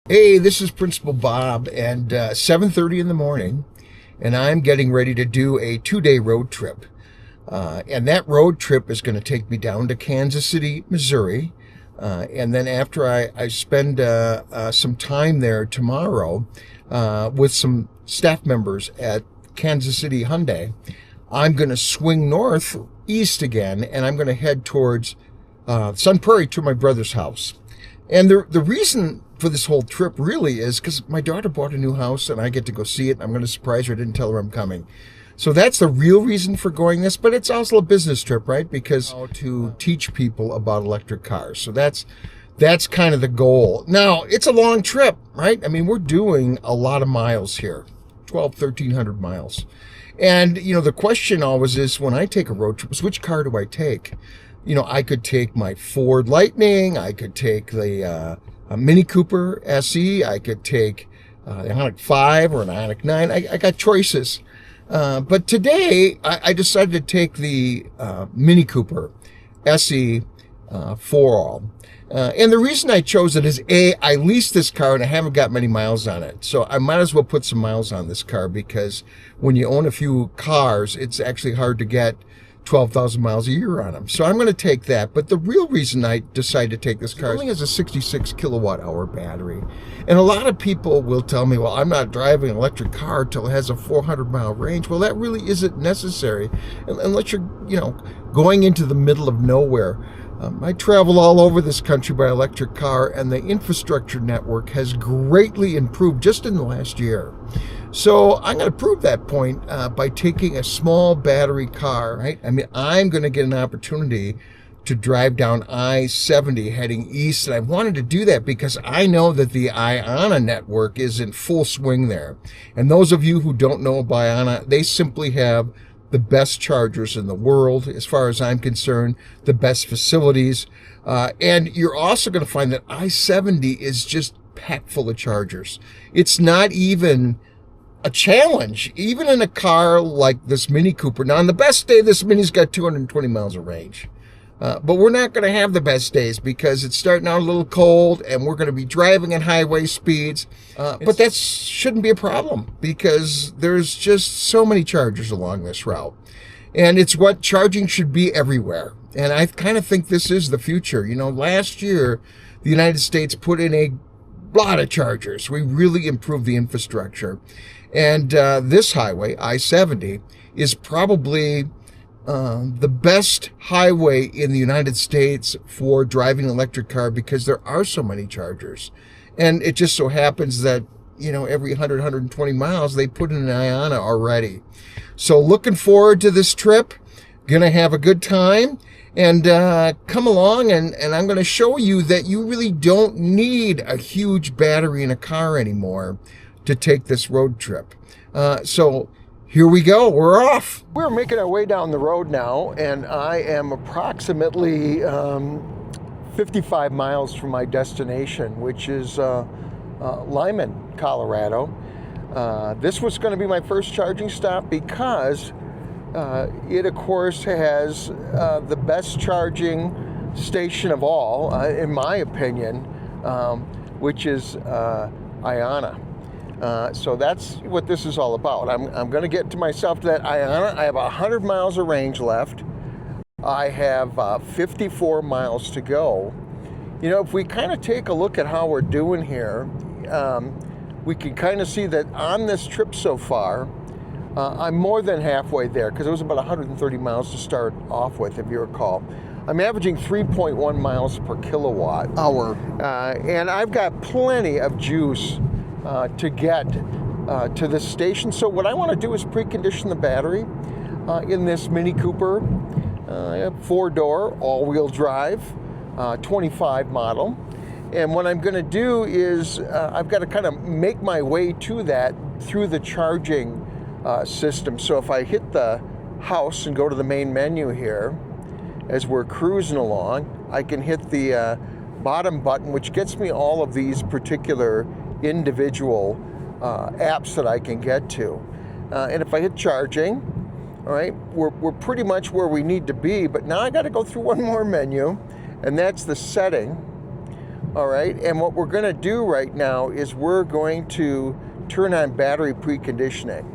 Hey, this is Principal Bob, and 7:30 in the morning, and I'm getting ready to do a 2-day road trip. And that road trip is going to take me down to Kansas City, Missouri. And then after I spend some time there tomorrow with some staff members at Kansas City Hyundai, I'm going to swing northeast again, and I'm going to head towards Sun Prairie to my brother's house. And the reason for this whole trip really is because my daughter bought a new house and I get to go see it. I'm going to surprise her. I didn't tell her I'm coming. So that's the real reason for going this, but it's also a business trip, right? Because to teach people about electric cars. So that's kind of the goal. Now, it's a long trip, right? I mean, we're doing a lot of miles here, 1,300 miles. And, the question always is when I take a road trip is which car do I take? I could take my Ford Lightning. I could take the a Mini Cooper SE. I could take the Ioniq 5 or an Ioniq 9. I got choices. But today, I decided to take the Mini Cooper SE for all. And the reason I chose it is, A, I leased this car and I haven't got many miles on it. So I might as well put some miles on this car because when you own a few cars, it's actually hard to get 12,000 miles a year on them. So I'm going to take that. But the real reason I decided to take this car is it only has a 66 kilowatt hour battery. And a lot of people will tell me, well, I'm not driving an electric car till it has a 400-mile range. Well, that really isn't necessary unless you're, going into the middle of nowhere. I travel all over this country by electric car, and the infrastructure network has greatly improved just in the last year. So I'm going to prove that point by taking a small battery car, right? I mean, I'm going to get an opportunity to drive down I-70 heading east, and I wanted to do that because I know that the IONNA network is in full swing there. And those of you who don't know about IONNA, they simply have the best chargers in the world, as far as I'm concerned, the best facilities. And you're also going to find that I-70 is just packed full of chargers. It's not even a challenge, even in a car like this Mini Cooper. Now, on the best day, this Mini's got 220 miles of range. But we're not going to have the best days because it's starting out a little cold and we're going to be driving at highway speeds. But that shouldn't be a problem because there's just so many chargers along this route. And it's what charging should be everywhere. And I kind of think this is the future. Last year, the United States put in a lot of chargers. We really improved the infrastructure. And this highway, I-70, is probably the best highway in the United States for driving an electric car because there are so many chargers. And it just so happens that, every 100, 120 miles, they put in an IONNA already. So looking forward to this trip. Gonna have a good time. And come along, and I'm going to show you that you really don't need a huge battery in a car anymore to take this road trip. So here we go. We're off. We're making our way down the road now, and I am approximately 55 miles from my destination, which is Limon, Colorado. This was going to be my first charging stop because it, of course, has the best charging station of all, in my opinion, which is IONNA. So that's what this is all about. I'm going to get to myself to that IONNA. I have 100 miles of range left. I have 54 miles to go. If we kind of take a look at how we're doing here, we can kind of see that on this trip so far, I'm more than halfway there because it was about 130 miles to start off with, if you recall. I'm averaging 3.1 miles per kilowatt hour, and I've got plenty of juice to get to this station. So what I want to do is precondition the battery in this Mini Cooper 4-door all-wheel drive 25 model. And what I'm going to do is I've got to kind of make my way to that through the charging system. So if I hit the house and go to the main menu here, as we're cruising along, I can hit the bottom button, which gets me all of these particular individual apps that I can get to. And if I hit charging, all right, we're pretty much where we need to be, but now I got to go through one more menu, and that's the setting. All right, and what we're going to do right now is we're going to turn on battery preconditioning.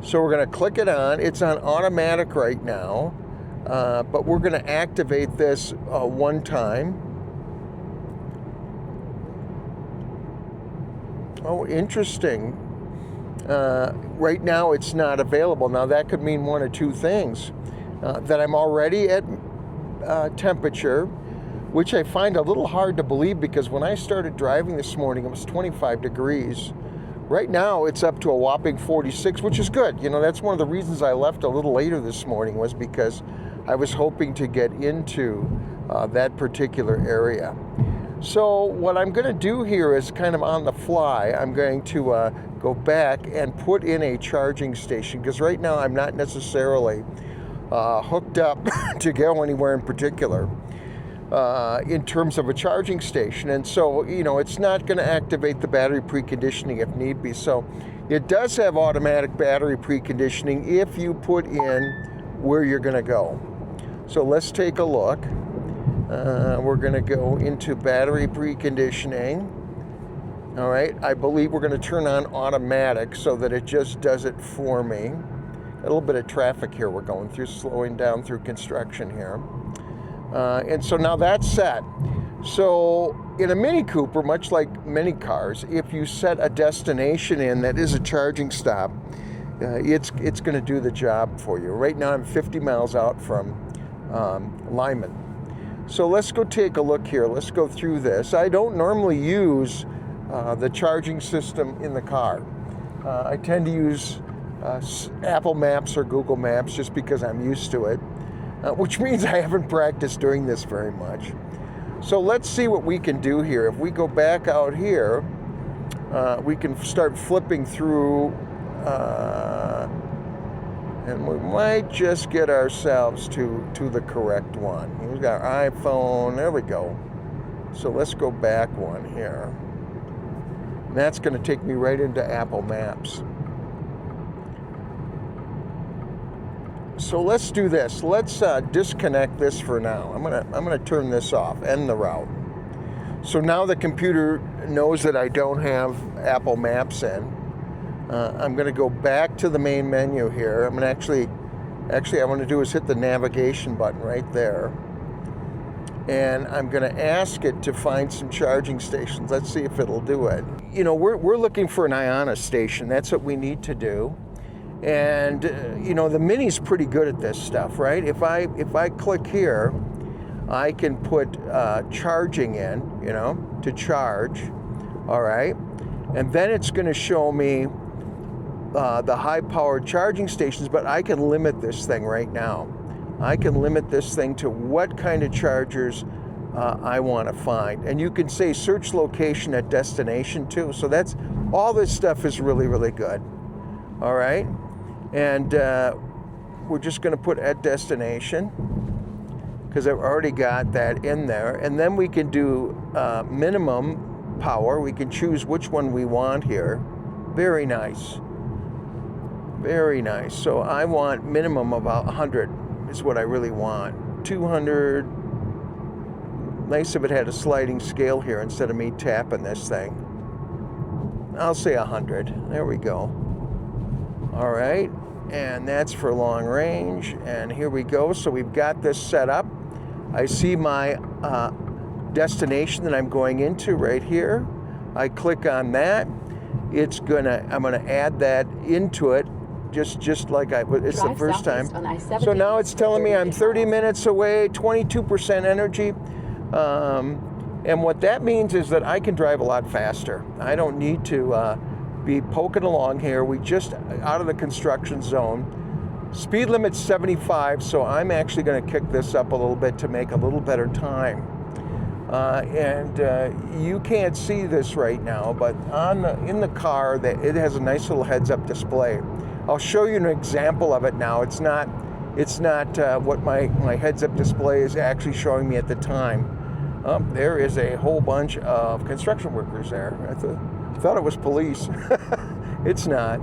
So we're going to click it on. It's on automatic right now, but we're going to activate this one time. Oh, interesting. Right now it's not available. Now that could mean one of two things. That I'm already at temperature, which I find a little hard to believe because when I started driving this morning, it was 25 degrees. Right now, it's up to a whopping 46, which is good. You know, that's one of the reasons I left a little later this morning was because I was hoping to get into that particular area. So what I'm going to do here is kind of on the fly. I'm going to go back and put in a charging station because right now I'm not necessarily hooked up to go anywhere in particular. In terms of a charging station, and so you know it's not going to activate the battery preconditioning if need be. So it does have automatic battery preconditioning if you put in where you're going to go. So let's take a look. We're going to go into battery preconditioning. All right, I believe we're going to turn on automatic so that it just does it for me. A little bit of traffic here we're going through, slowing down through construction here. And so now that's set. So in a Mini Cooper, much like many cars, if you set a destination in that is a charging stop, it's going to do the job for you. Right now I'm 50 miles out from Limon. So let's go take a look here. Let's go through this. I don't normally use the charging system in the car. I tend to use Apple Maps or Google Maps just because I'm used to it. Which means I haven't practiced doing this very much. So let's see what we can do here. If we go back out here, we can start flipping through, and we might just get ourselves to the correct one. We've got our iPhone, there we go. So let's go back one here. And that's going to take me right into Apple Maps. So let's do this. Let's disconnect this for now. I'm gonna turn this off, end the route. So now the computer knows that I don't have Apple Maps in. I'm gonna go back to the main menu here. I'm gonna actually I want to do is hit the navigation button right there. And I'm gonna ask it to find some charging stations. Let's see if it'll do it. You know, we're looking for an Iona station. That's what we need to do. And you know, the Mini's pretty good at this stuff, right? If I click here, I can put charging in, you know, to charge. All right, and then it's going to show me the high-powered charging stations. But I can limit this thing right now. I can limit this thing to what kind of chargers I want to find, and you can say search location at destination too. So that's all this stuff is really, really good. All right. And we're just going to put at destination because I've already got that in there. And then we can do minimum power. We can choose which one we want here. Very nice. Very nice. So I want minimum about 100 is what I really want. 200. Nice if it had a sliding scale here instead of me tapping this thing. I'll say 100. There we go. All right, and that's for long range, and here we go. So we've got this set up. I see my destination that I'm going into right here. I click on that. I'm gonna add that into it, just like it's the first time. So now it's telling me I'm 30 minutes away, 22% energy. And what that means is that I can drive a lot faster. I don't need to be poking along here. We just out of the construction zone. Speed limit's 75, so I'm actually going to kick this up a little bit to make a little better time. And you can't see this right now, but in the car, it has a nice little heads-up display. I'll show you an example of it now. It's not what my heads-up display is actually showing me at the time. There is a whole bunch of construction workers there. I thought it was police. It's not.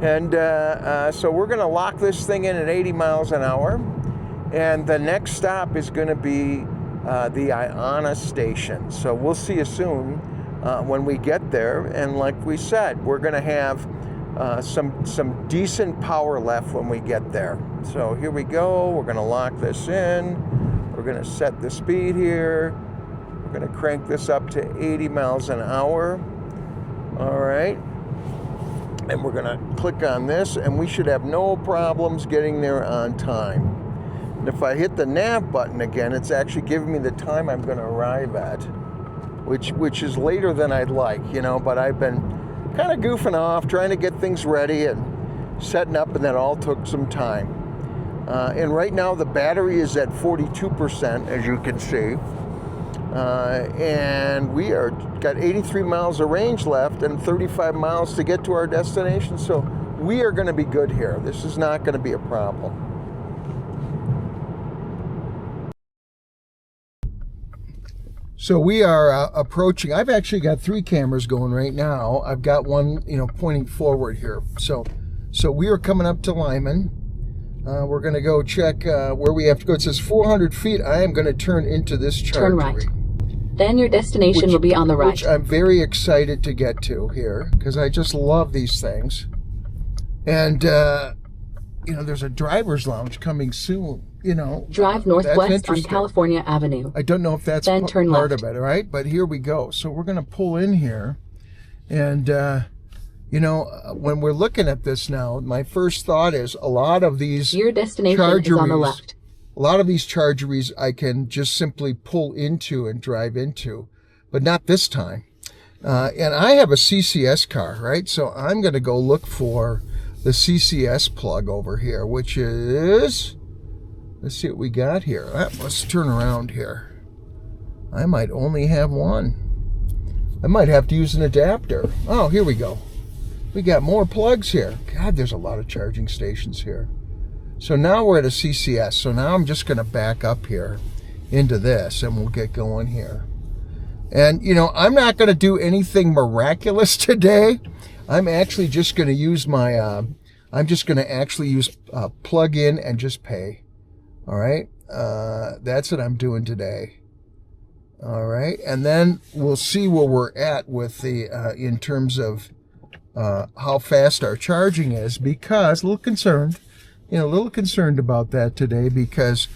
And so we're going to lock this thing in at 80 miles an hour. And the next stop is going to be the Iona station. So we'll see you soon when we get there. And like we said, we're going to have some decent power left when we get there. So here we go. We're going to lock this in. We're going to set the speed here. We're going to crank this up to 80 miles an hour. All right. And we're going to click on this, and we should have no problems getting there on time. And if I hit the nav button again, it's actually giving me the time I'm going to arrive at, which is later than I'd like, you know, but I've been kind of goofing off, trying to get things ready and setting up, and that all took some time. And right now the battery is at 42%, as you can see. And we are got 83 miles of range left and 35 miles to get to our destination. So we are going to be good here. This is not going to be a problem. So we are approaching. I've actually got 3 cameras going right now. I've got one, you know, pointing forward here. So we are coming up to Limon. We're going to go check where we have to go. It says 400 feet. I am going to turn into this chargery. Turn right. Then your destination will be on the right. Which I'm very excited to get to here, because I just love these things. And, you know, there's a driver's lounge coming soon, you know. Drive northwest on California Avenue. I don't know if that's then turn part left. of it, all right? But here we go. So we're going to pull in here. And, you know, when we're looking at this now, my first thought is a lot of these your destination is on the left. A lot of these chargeries I can just simply pull into and drive into, but not this time. And I have a CCS car, right? So I'm going to go look for the CCS plug over here, which is, let's see what we got here. Let's turn around here. I might only have one. I might have to use an adapter. Oh, here we go. We got more plugs here. God, there's a lot of charging stations here. So now we're at a CCS. So now I'm just going to back up here into this, and we'll get going here. And, you know, I'm not going to do anything miraculous today. I'm actually just going to use my, I'm just going to actually use plug in and just pay. All right. That's what I'm doing today. All right. And then we'll see where we're at with the, in terms of how fast our charging is, because a little concerned about that today, because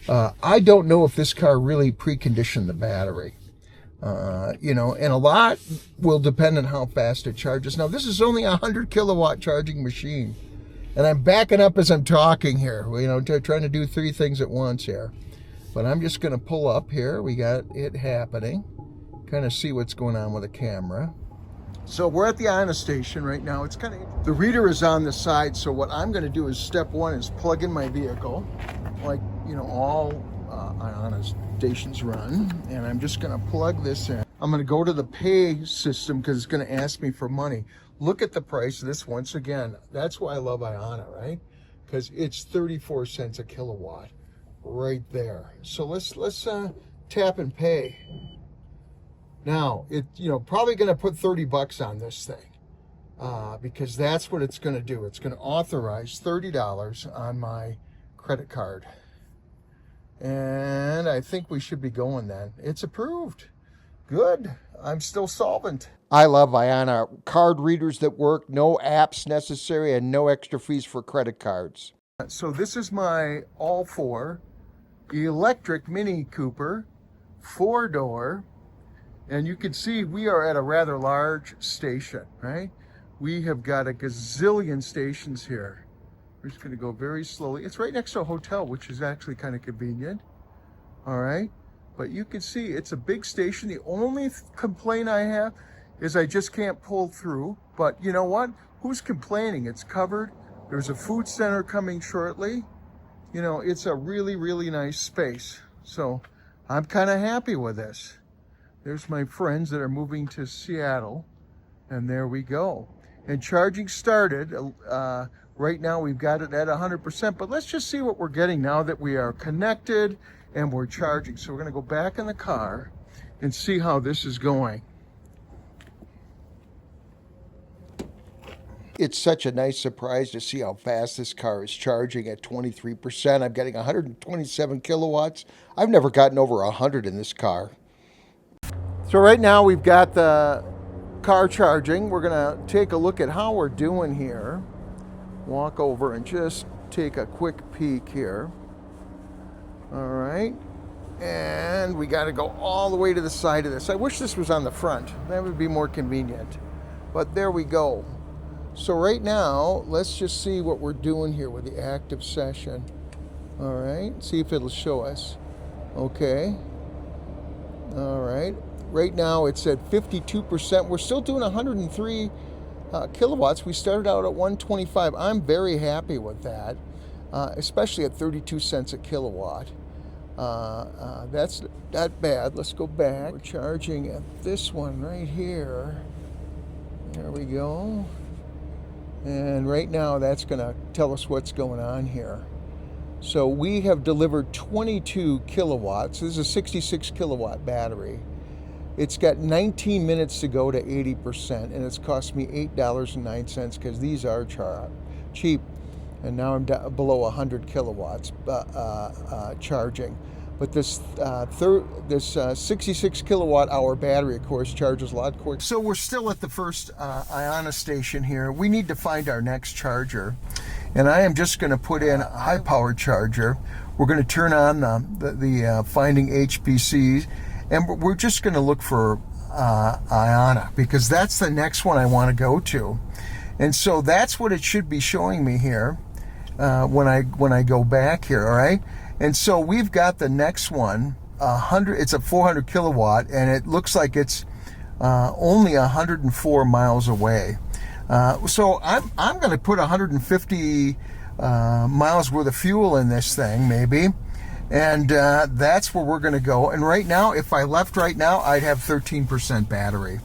I don't know if this car really preconditioned the battery. You know, and a lot will depend on how fast it charges. Now, this is only a 100 kilowatt charging machine, and I'm backing up as I'm talking here, you know, trying to do 3 things at once here. But I'm just going to pull up here. We got it happening. Kind of see what's going on with the camera. So we're at the Iona station right now. It's kind of, the reader is on the side. So what I'm going to do is step 1 is plug in my vehicle, like, you know, all Iona stations run. And I'm just going to plug this in. I'm going to go to the pay system because it's going to ask me for money. Look at the price of this once again. That's why I love Iona, right? Because it's 34 cents a kilowatt right there. So let's tap and pay. Now, you know, probably going to put 30 bucks on this thing because that's what it's going to do. It's going to authorize $30 on my credit card. And I think we should be going then. It's approved. Good. I'm still solvent. I love Iona. Card readers that work, no apps necessary, and no extra fees for credit cards. So this is my ALL4 electric Mini Cooper, 4-door. And you can see we are at a rather large station, right? We have got a gazillion stations here. We're just going to go very slowly. It's right next to a hotel, which is actually kind of convenient. All right. But you can see it's a big station. The only complaint I have is I just can't pull through. But you know what? Who's complaining? It's covered. There's a food center coming shortly. You know, it's a really, really nice space. So I'm kind of happy with this. There's my friends that are moving to Seattle. And there we go. And charging started. Right now we've got it at 100%. But let's just see what we're getting now that we are connected and we're charging. So we're going to go back in the car and see how this is going. It's such a nice surprise to see how fast this car is charging at 23%. I'm getting 127 kilowatts. I've never gotten over 100 in this car. So right now we've got the car charging. We're gonna take a look at how we're doing here. Walk over and just take a quick peek here. All right. And we got to go all the way to the side of this. I wish this was on the front. That would be more convenient. But there we go. So right now, let's just see what we're doing here with the active session. All right, see if it'll show us. Okay. All right. Right now it's at 52%. We're still doing 103 kilowatts. We started out at 125. I'm very happy with that, especially at 32 cents a kilowatt. That's not bad. Let's go back. We're charging at this one right here. There we go. And right now that's going to tell us what's going on here. So we have delivered 22 kilowatts. This is a 66 kilowatt battery. It's got 19 minutes to go to 80%, and it's cost me $8.09 because these are cheap. And now I'm below 100 kilowatts charging. But this 66 kilowatt hour battery, of course, charges a lot quicker. So we're still at the first Iona station here. We need to find our next charger. And I am just going to put in a high power charger. We're going to turn on the finding HPC, and we're just going to look for Iona, because that's the next one I want to go to. And so that's what it should be showing me here. When I go back here, all right? And so we've got the next one, it's a 400 kilowatt, and it looks like it's only 104 miles away. So I'm going to put 150 miles worth of fuel in this thing, maybe, and that's where we're going to go. And right now, if I left right now, I'd have 13% battery.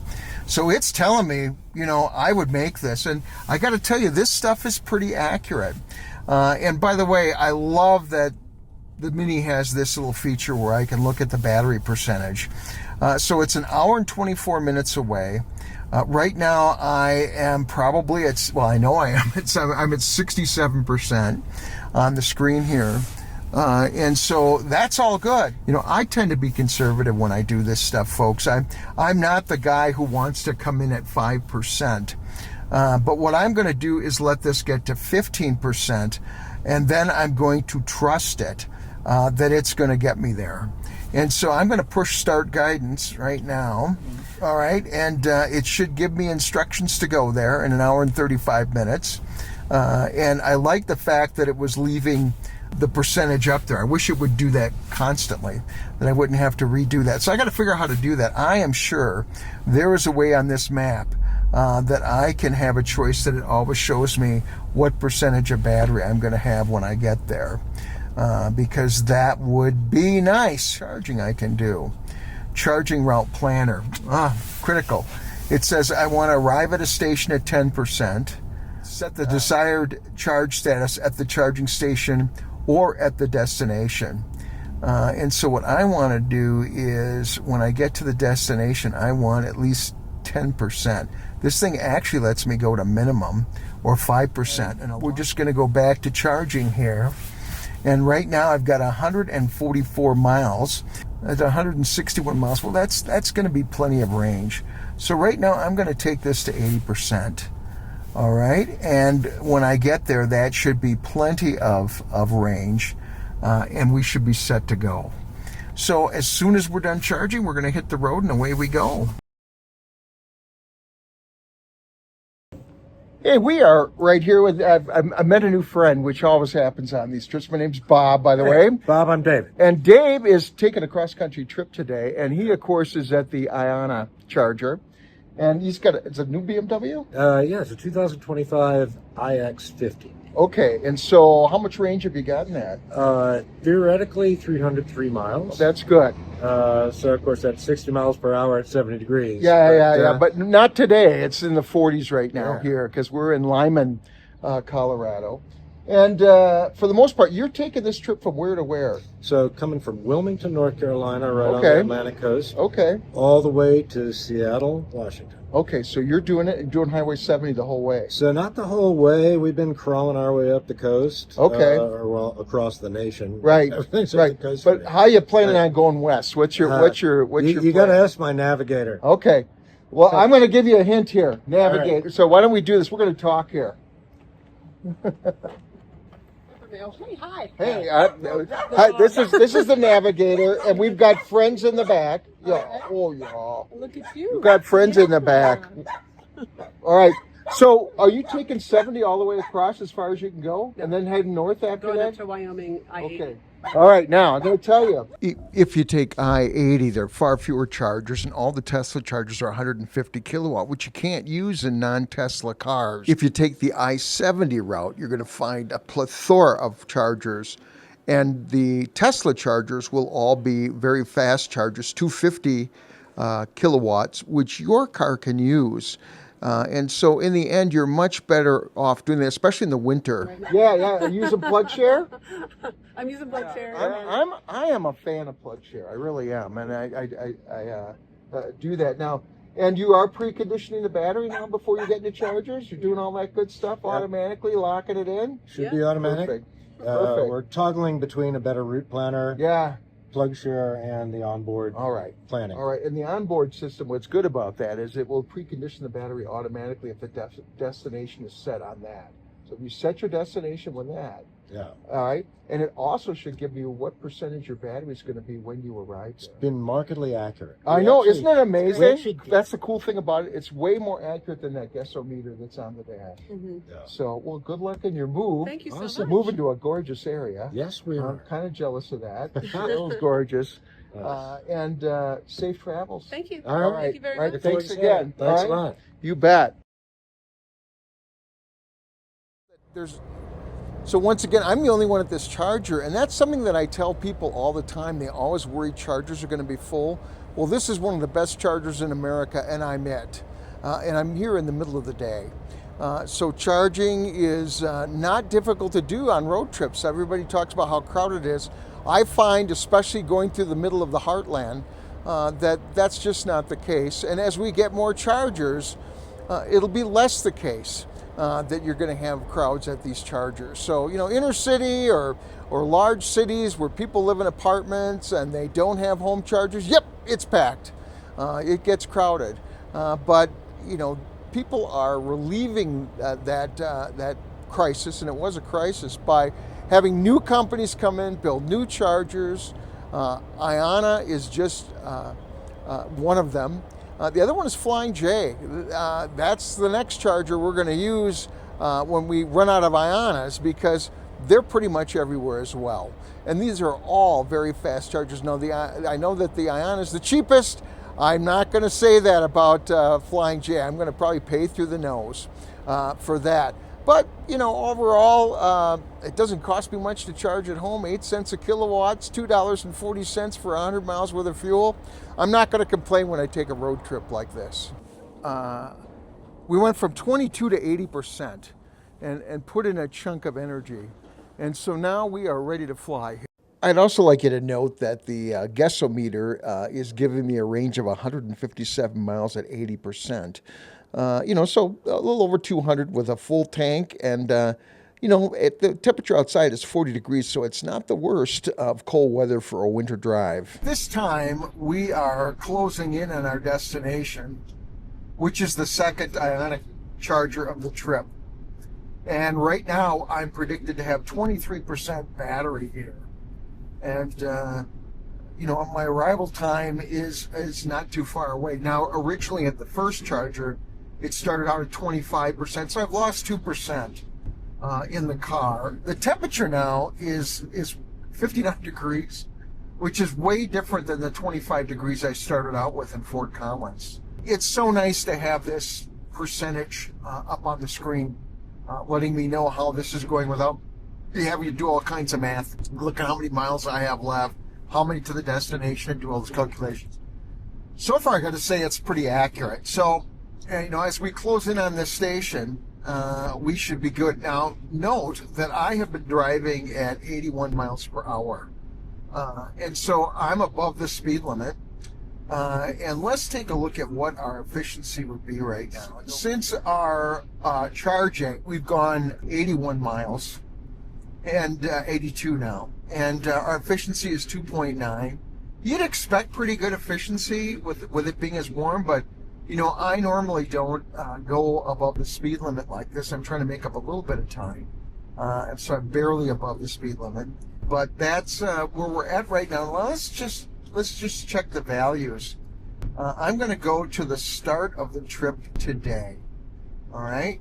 So it's telling me, you know, I would make this. And I got to tell you, this stuff is pretty accurate. And by the way, I love that the Mini has this little feature where I can look at the battery percentage. So it's an hour and 24 minutes away. Right now I am probably I know I am. I'm at 67% on the screen here. And so that's all good. You know, I tend to be conservative when I do this stuff, folks. I'm not the guy who wants to come in at 5%. But what I'm going to do is let this get to 15%, and then I'm going to trust it that it's going to get me there. And so I'm going to push start guidance right now. All right, and it should give me instructions to go there in an hour and 35 minutes. And I like the fact that it was leaving the percentage up there. I wish it would do that constantly, that I wouldn't have to redo that. So I got to figure out how to do that. I am sure there is a way on this map that I can have a choice that it always shows me what percentage of battery I'm going to have when I get there, because that would be nice. Charging I can do. Charging route planner, critical. It says I want to arrive at a station at 10%, set the desired charge status at the charging station or at the destination. And so what I want to do is when I get to the destination, I want at least 10%. This thing actually lets me go to minimum or 5%. And we're just going to go back to charging here. And right now I've got 144 miles. At 161 miles. Well, that's going to be plenty of range. So right now I'm going to take this to 80%. All right. And when I get there, that should be plenty of range. And we should be set to go. So as soon as we're done charging, we're going to hit the road and away we go. Hey, we are right here with, I met a new friend, which always happens on these trips. My name's Bob, by the way. Bob, I'm Dave. And Dave is taking a cross-country trip today, and he, of course, is at the Iona charger. And he's got, it's a new BMW? Yeah, it's a 2025 iX50. Okay, and so how much range have you gotten at? Theoretically, 303 miles. That's good. So, of course, that's 60 miles per hour at 70 degrees. Yeah, but not today. It's in the 40s right now here because we're in Limon, Colorado. And for the most part, you're taking this trip from where to where? So coming from Wilmington, North Carolina, right on Okay. the Atlantic coast, Okay. all the way to Seattle, Washington. Okay, so you're doing Highway 70 the whole way. So not the whole way. We've been crawling our way up the coast. Okay. Or well, across the nation. Right. Everything's Right. up the coast. But how you planning on going west? What's your You got to ask my navigator. Okay. Well, I'm going to give you a hint here, navigator. Right. So why don't we do this? We're going to talk here. Hi. Hey, hi, this is the navigator, and we've got friends in the back. Yeah. Oh, yeah. Look at you. We've got friends in the back. All right. So, are you taking 70 all the way across as far as you can go, and then heading north after Going that? up to Wyoming, I-80. Okay. All right, now I'm going to tell you. If you take I-80, there are far fewer chargers, and all the Tesla chargers are 150 kilowatt, which you can't use in non-Tesla cars. If you take the I-70 route, you're going to find a plethora of chargers, and the Tesla chargers will all be very fast chargers, 250 kilowatts, which your car can use. And so in the end, you're much better off doing that, especially in the winter. Yeah. Using PlugShare? I'm using PlugShare. I am a fan of PlugShare. I really am, and I do that now. And you are preconditioning the battery now before you get into chargers. You're doing all that good stuff automatically, locking it in. Should be automatic. Perfect. We're toggling between a better route planner, Yeah. PlugShare, and the onboard All right. planning. All right. And the onboard system, what's good about that is it will precondition the battery automatically if the destination is set on that. So if you set your destination with that, Yeah. all right, and it also should give you what percentage your battery is going to be when you arrive It's there. been markedly accurate. I know, isn't it we amazing? actually- That's the cool thing about it. It's way more accurate than that guessometer that's on the dash. Yeah. So, well, good luck in your move. Thank you so Awesome. much. Moving to a gorgeous area. Yes, we I'm are. kind of jealous of that. It was gorgeous. And safe travels. Thank you. All Thank you very All right, much. thanks again. Thanks All a right? lot. You bet. So once again, I'm the only one at this charger, and that's something that I tell people all the time. They always worry chargers are going to be full. Well, this is one of the best chargers in America, and I'm it. And I'm here in the middle of the day. So charging is not difficult to do on road trips. Everybody talks about how crowded it is. I find, especially going through the middle of the heartland, that's just not the case. And as we get more chargers, it'll be less the case that you're going to have crowds at these chargers. So, inner city or large cities where people live in apartments and they don't have home chargers, yep, it's packed. It gets crowded. But, people are relieving that crisis, and it was a crisis, by having new companies come in, build new chargers. Iona is just one of them. The other one is Flying J. That's the next charger we're going to use when we run out of Ionas, because they're pretty much everywhere as well. And these are all very fast chargers. Now, I know that the Iona is the cheapest. I'm not going to say that about Flying J. I'm going to probably pay through the nose for that. But, overall, it doesn't cost me much to charge at home. 8 cents a kilowatt, $2.40 for 100 miles worth of fuel. I'm not going to complain when I take a road trip like this. We went from 22 to 80% and put in a chunk of energy. And so now we are ready to fly. I'd also like you to note that the guessometer is giving me a range of 157 miles at 80%. So a little over 200 with a full tank. And, the temperature outside is 40 degrees, so it's not the worst of cold weather for a winter drive. This time, we are closing in on our destination, which is the second ionic charger of the trip. And right now, I'm predicted to have 23% battery here. And, my arrival time is not too far away. Now, originally at the first charger, it started out at 25%, so I've lost 2% in the car. The temperature now is 59 degrees, which is way different than the 25 degrees I started out with in Fort Collins. It's so nice to have this percentage up on the screen, letting me know how this is going without having to do all kinds of math. Look at how many miles I have left, how many to the destination, and do all those calculations. So far, I got to say it's pretty accurate. So, as we close in on this station, we should be good. Now, note that I have been driving at 81 miles per hour. And so I'm above the speed limit. And let's take a look at what our efficiency would be right now. Since our charging, we've gone 81 miles and 82 now. And our efficiency is 2.9. You'd expect pretty good efficiency with it being as warm, but you know, I normally don't go above the speed limit like this. I'm trying to make up a little bit of time. And so I'm barely above the speed limit. But that's where we're at right now. Well, let's just check the values. I'm going to go to the start of the trip today. All right.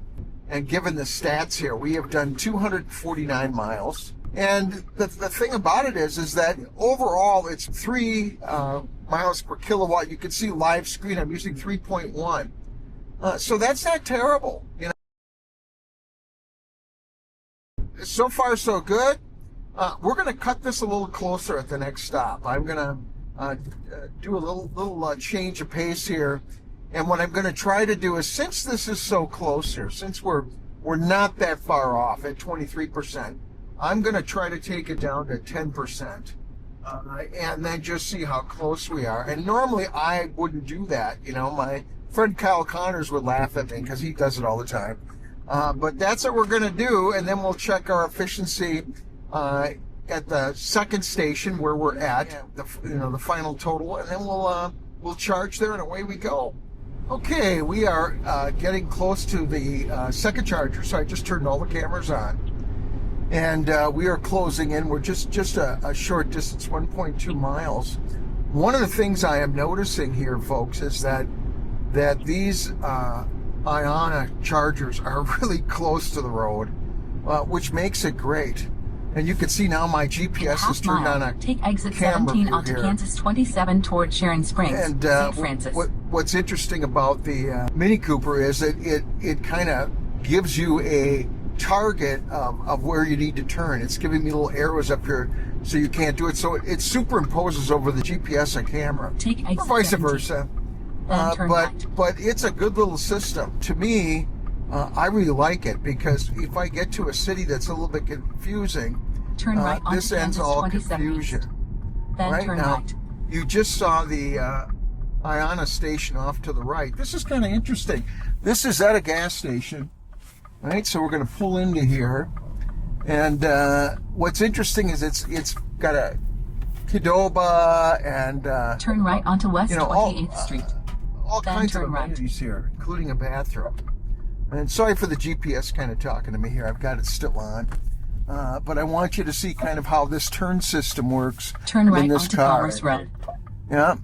And given the stats here, we have done 249 miles. And the thing about it is that overall it's 3 miles per kilowatt. You can see live screen. I'm using 3.1. So that's not terrible. You know, so far so good. We're going to cut this a little closer at the next stop. I'm going to do a little change of pace here. And what I'm going to try to do is, since this is so close here, since we're not that far off at 23%, I'm going to try to take it down to 10%. And then just see how close we are. And normally I wouldn't do that. You know, my friend Kyle Connors would laugh at me because he does it all the time. But that's what we're going to do. And then we'll check our efficiency at the second station where we're at, the final total, and then we'll charge there and away we go. Okay, we are getting close to the second charger, so I just turned all the cameras on, and we are closing in. We're just a short distance, 1.2 miles. One of the things I am noticing here, folks, is that these Iona chargers are really close to the road, which makes it great. And you can see now my GPS is turned on a Take exit camera 17 onto here. Kansas 27 toward Sharon Springs, And St. Francis. what's interesting about the Mini Cooper is that it kind of gives you a target of where you need to turn. It's giving me little arrows up here so you can't do it. So it superimposes over the GPS and camera. Take exit or vice 17. versa. Then turn right. But it's a good little system. To me, I really like it because if I get to a city that's a little bit confusing, Turn right onto this ends Kansas all 27 confusion. East. Then Right turn now, right. you just saw the Iona station off to the right. This is kind of interesting. This is at a gas station, right? So we're going to pull into here, and what's interesting is it's got a Qdoba and Turn right onto West all 28th Street. all Then kinds of turn right. amenities here, including a bathroom. And sorry for the GPS kind of talking to me here. I've got it still on. But I want you to see kind of how this turn system works Turn right in this onto car. Commerce Road. Yeah.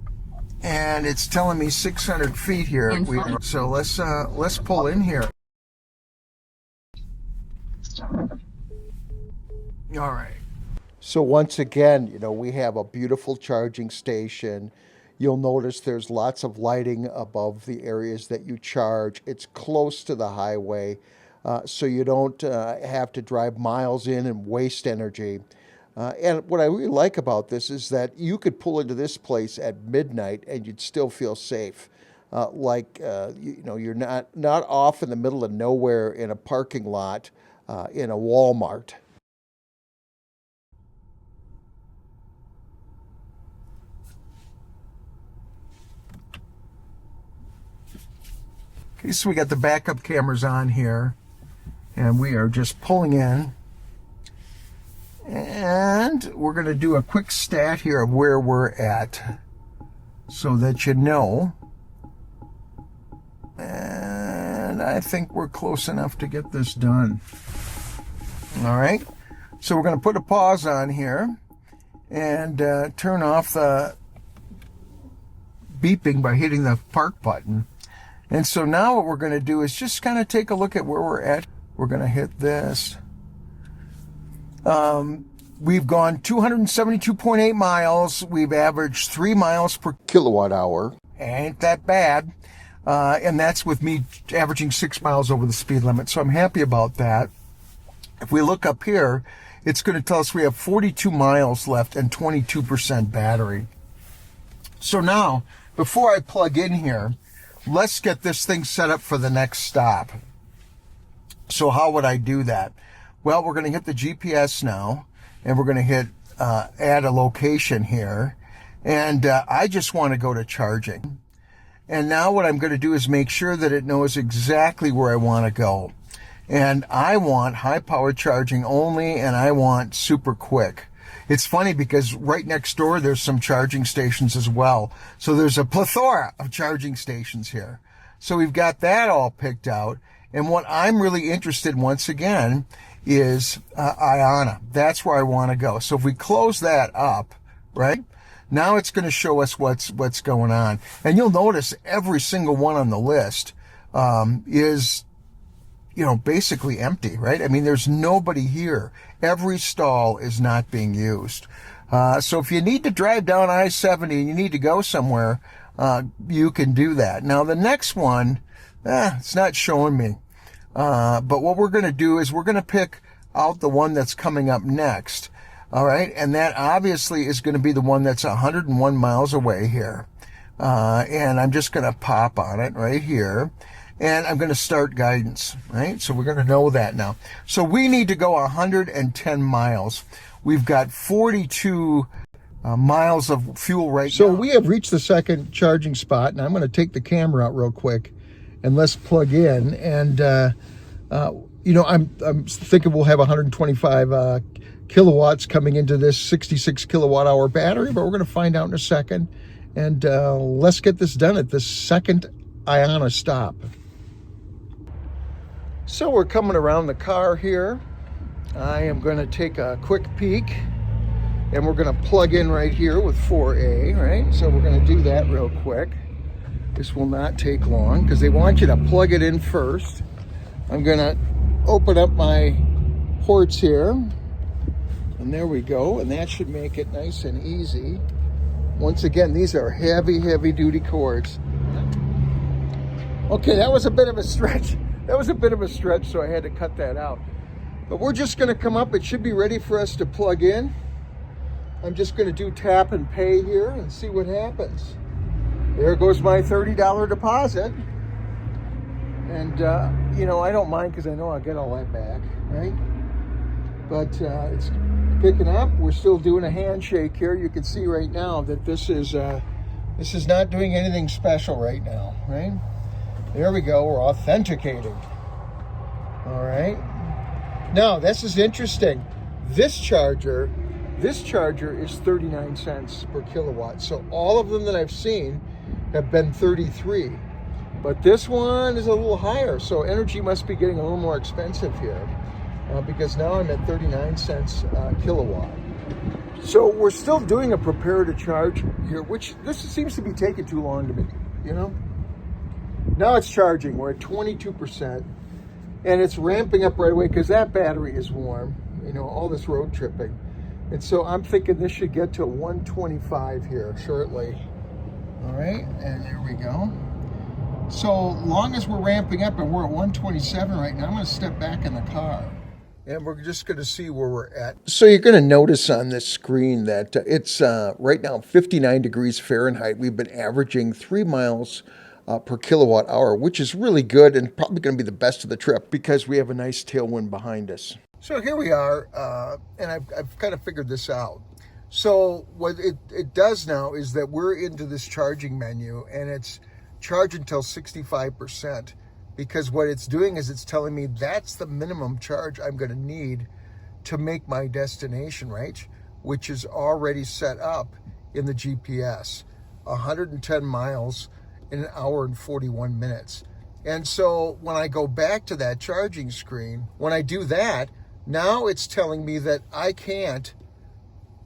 And it's telling me 600 feet here. In front. So let's pull in here. All right. So once again, you know, we have a beautiful charging station. You'll notice there's lots of lighting above the areas that you charge. It's close to the highway, so you don't have to drive miles in and waste energy. And what I really like about this is that you could pull into this place at midnight and you'd still feel safe. You're not off in the middle of nowhere in a parking lot in a Walmart. Okay, so we got the backup cameras on here, and we are just pulling in. And we're going to do a quick stat here of where we're at so that you know. And I think we're close enough to get this done. All right, so we're going to put a pause on here and turn off the beeping by hitting the park button. And so now what we're going to do is just kind of take a look at where we're at. We're going to hit this. We've gone 272.8 miles. We've averaged 3 miles per kilowatt hour. Ain't that bad. And that's with me averaging 6 miles over the speed limit. So I'm happy about that. If we look up here, it's going to tell us we have 42 miles left and 22% battery. So now, before I plug in here, let's get this thing set up for the next stop. So how would I do that? Well, we're going to hit the GPS now, and we're going to hit add a location here. And I just want to go to charging. And now what I'm going to do is make sure that it knows exactly where I want to go. And I want high power charging only, and I want super quick. It's funny because right next door there's some charging stations as well. So there's a plethora of charging stations here. So we've got that all picked out. And what I'm really interested in, once again, is Iona. That's where I want to go. So if we close that up, right, now it's going to show us what's going on. And you'll notice every single one on the list is, basically empty, right? I mean, there's nobody here. Every stall is not being used. So if you need to drive down I-70 and you need to go somewhere, you can do that. Now, the next one, it's not showing me. But what we're going to do is we're going to pick out the one that's coming up next. All right. And that obviously is going to be the one that's 101 miles away here. And I'm just going to pop on it right here. And I'm going to start guidance, right? So we're going to know that now. So we need to go 110 miles. We've got 42 miles of fuel right now. So we have reached the second charging spot, and I'm going to take the camera out real quick and let's plug in. And, I'm thinking we'll have 125 kilowatts coming into this 66 kilowatt hour battery, but we're going to find out in a second. And let's get this done at the second Iona stop. So we're coming around the car here. I am going to take a quick peek, and we're going to plug in right here with 4A, right? So we're going to do that real quick. This will not take long because they want you to plug it in first. I'm going to open up my ports here, and there we go, and that should make it nice and easy. Once again, these are heavy duty cords. Okay, that was a bit of a stretch. So I had to cut that out. But we're just going to come up. It should be ready for us to plug in. I'm just going to do tap and pay here and see what happens. There goes my $30 deposit. And, I don't mind because I know I'll get all that back, right? But it's picking up. We're still doing a handshake here. You can see right now that this is not doing anything special right now, right? There we go. We're authenticating. All right. Now, this is interesting. This charger is 39 cents per kilowatt. So all of them that I've seen have been 33. But this one is a little higher. So energy must be getting a little more expensive here because now I'm at 39 cents kilowatt. So we're still doing a prepare to charge here, which this seems to be taking too long to me, Now it's charging. We're at 22%. And it's ramping up right away because that battery is warm, all this road tripping. And so I'm thinking this should get to 125 here shortly. All right, and there we go. So long as we're ramping up and we're at 127 right now, I'm going to step back in the car. And we're just going to see where we're at. So you're going to notice on this screen that it's right now 59 degrees Fahrenheit. We've been averaging 3 miles per kilowatt hour, which is really good and probably going to be the best of the trip because we have a nice tailwind behind us. So here we are, and I've kind of figured this out. So what it does now is that we're into this charging menu, and it's charge until 65%, because what it's doing is it's telling me that's the minimum charge I'm going to need to make my destination, right? Which is already set up in the GPS, 110 miles in an hour and 41 minutes. And so when I go back to that charging screen, when I do that, now it's telling me that I can't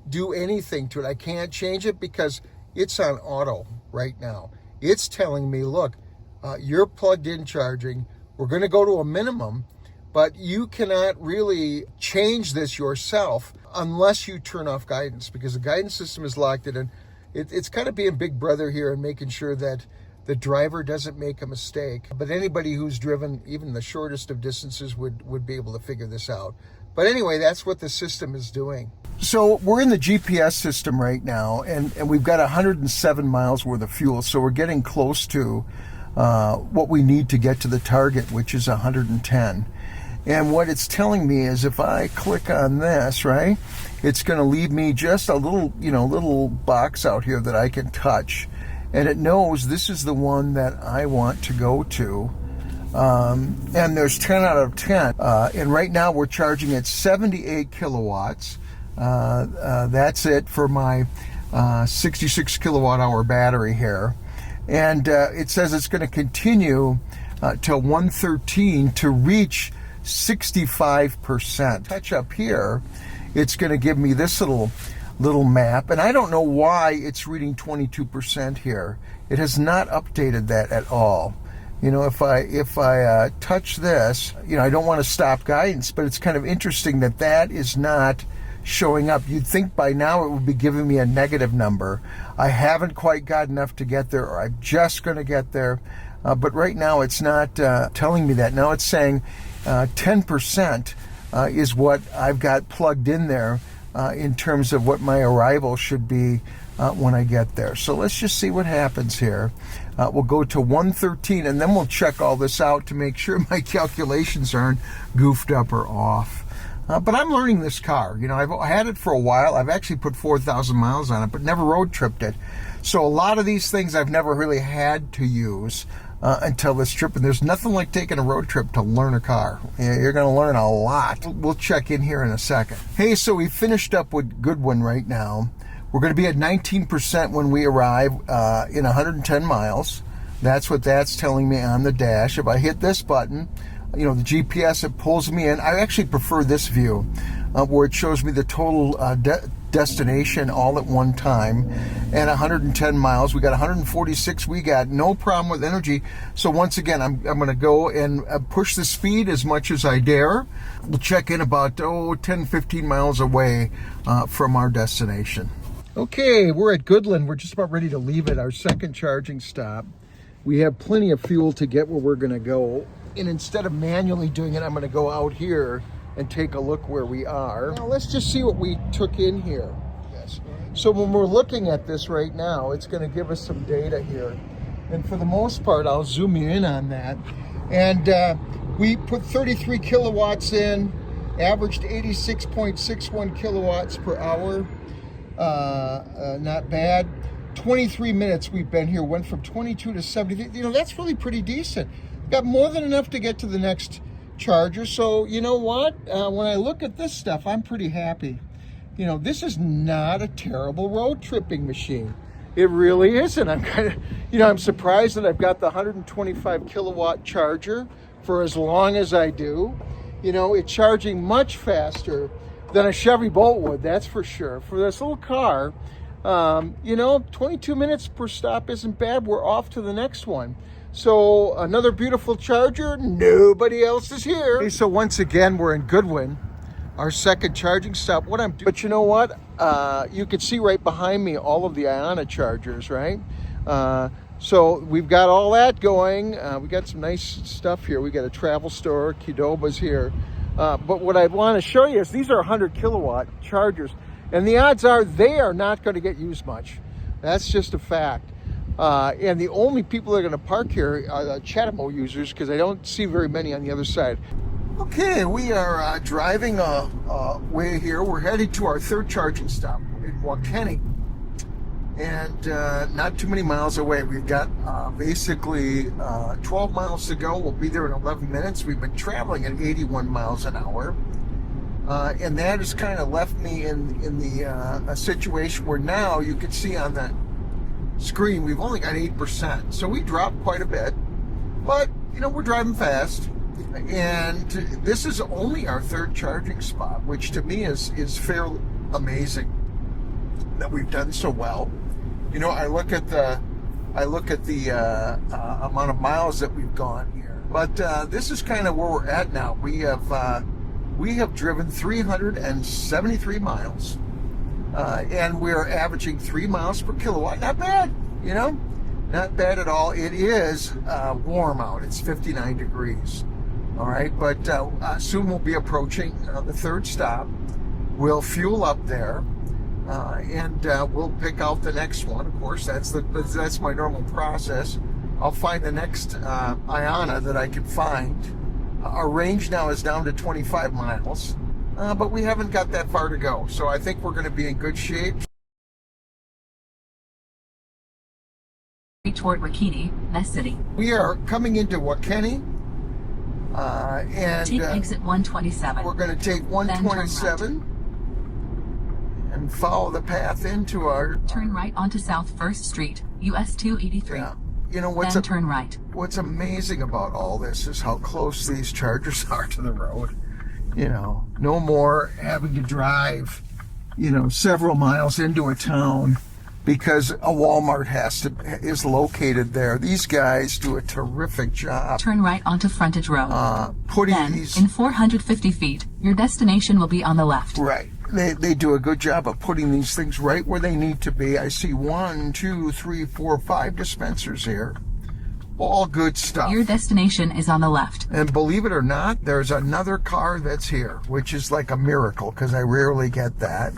do anything to it. I can't change it because it's on auto right now. It's telling me, look, you're plugged in charging. We're going to go to a minimum, but you cannot really change this yourself unless you turn off guidance, because the guidance system is locked in. And it's kind of being big brother here and making sure that the driver doesn't make a mistake. But anybody who's driven even the shortest of distances would be able to figure this out. But anyway, that's what the system is doing. So we're in the GPS system right now, and we've got 107 miles worth of fuel. So we're getting close to what we need to get to the target, which is 110. And what it's telling me is if I click on this, right, it's going to leave me just a little, little box out here that I can touch. And it knows this is the one that I want to go to. And there's 10 out of 10. And right now we're charging at 78 kilowatts. That's it for my 66 kilowatt hour battery here. And it says it's going to continue till 1:13 to reach 65%. Touch up here, it's going to give me this little map, and I don't know why it's reading 22% here. It has not updated that at all. If I touch this, I don't want to stop guidance, but it's kind of interesting that is not showing up. You'd think by now it would be giving me a negative number. I haven't quite got enough to get there, or I'm just going to get there. But right now it's not telling me that. Now it's saying 10% is what I've got plugged in there in terms of what my arrival should be when I get there. So let's just see what happens here. We'll go to 1:13 and then we'll check all this out to make sure my calculations aren't goofed up or off. But I'm learning this car. I've had it for a while. I've actually put 4,000 miles on it, but never road tripped it. So a lot of these things I've never really had to use until this trip. And there's nothing like taking a road trip to learn a car. You're going to learn a lot. We'll check in here in a second. Hey, so we finished up with Goodwin right now. We're going to be at 19% when we arrive in 110 miles. That's what that's telling me on the dash. If I hit this button, the GPS, it pulls me in. I actually prefer this view where it shows me the total destination all at one time. And 110 miles, we got 146. We got no problem with energy. So once again, I'm going to go and push the speed as much as I dare. We'll check in about 10, 15 miles away from our destination. Okay, we're at Goodland. We're just about ready to leave at our second charging stop. We have plenty of fuel to get where we're going to go. And instead of manually doing it, I'm going to go out here and take a look where we are. Now let's just see what we took in here. Yes. So when we're looking at this right now, it's going to give us some data here. And for the most part, I'll zoom you in on that. And we put 33 kilowatts in, averaged 86.61 kilowatts per hour. Not bad. 23 minutes we've been here, went from 22 to 70. That's really pretty decent. Got more than enough to get to the next charger. So you know what? When I look at this stuff, I'm pretty happy. This is not a terrible road tripping machine. It really isn't. I'm kind of, I'm surprised that I've got the 125 kilowatt charger for as long as I do. It's charging much faster than a Chevy Bolt would, that's for sure. For this little car, 22 minutes per stop isn't bad. We're off to the next one. So another beautiful charger. Nobody else is here. Okay, so once again, we're in Goodwin, our second charging stop. But you know what? You can see right behind me all of the Iona chargers, right? So we've got all that going. We got some nice stuff here. We got a travel store. Qdoba's here. But what I want to show you is these are 100 kilowatt chargers. And the odds are they are not going to get used much. That's just a fact. And the only people that are going to park here are the Chatamo users, because I don't see very many on the other side. Okay, we are driving way here. We're headed to our third charging stop in WaKeeney. And not too many miles away. We've got basically 12 miles to go. We'll be there in 11 minutes. We've been traveling at 81 miles an hour. And that has kind of left me in a situation where now you can see on the screen we've only got 8%. So we dropped quite a bit. But, we're driving fast. And this is only our third charging spot, which to me is fairly amazing that we've done so well. I look at the amount of miles that we've gone here, but this is kind of where we're at now. We have driven 373 miles, and we're averaging 3 miles per kilowatt. Not bad, not bad at all. It is warm out. It's 59 degrees. All right, but soon we'll be approaching the third stop. We'll fuel up there. And we'll pick out the next one. Of course, that's my normal process. I'll find the next Iona that I can find, Our range now is down to 25 miles, but we haven't got that far to go. So I think we're going to be in good shape. Toward WaKeeney, West City. We are coming into WaKeeney, and Take exit 127. we're going to take 127 and follow the path into our... Turn right onto South 1st Street, US 283. Yeah. You know, Then turn right. what's amazing about all this is how close these chargers are to the road. You know, no more having to drive, you know, several miles into a town because a Walmart is located there. These guys do a terrific job. Turn right onto Frontage Road. Putting Then, these... in 450 feet, your destination will be on the left. Right. They do a good job of putting these things right where they need to be. I see 1, 2, 3, 4, 5 dispensers here. All good stuff. Your destination is on the left. And believe it or not, there's another car that's here, which is like a miracle because I rarely get that.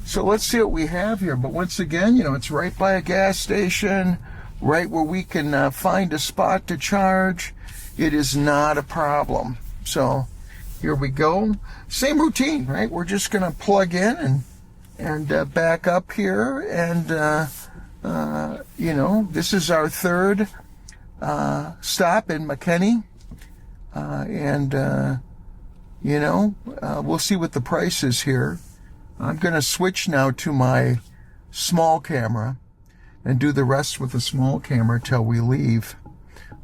So let's see what we have here. But once again, you know, it's right by a gas station, right where we can find a spot to charge. It is not a problem. So here we go. Same routine, right? We're just going to plug in and back up here. And, you know, this is our third stop in McKinney. You know, we'll see what the price is here. I'm going to switch now to my small camera and do the rest with the small camera till we leave.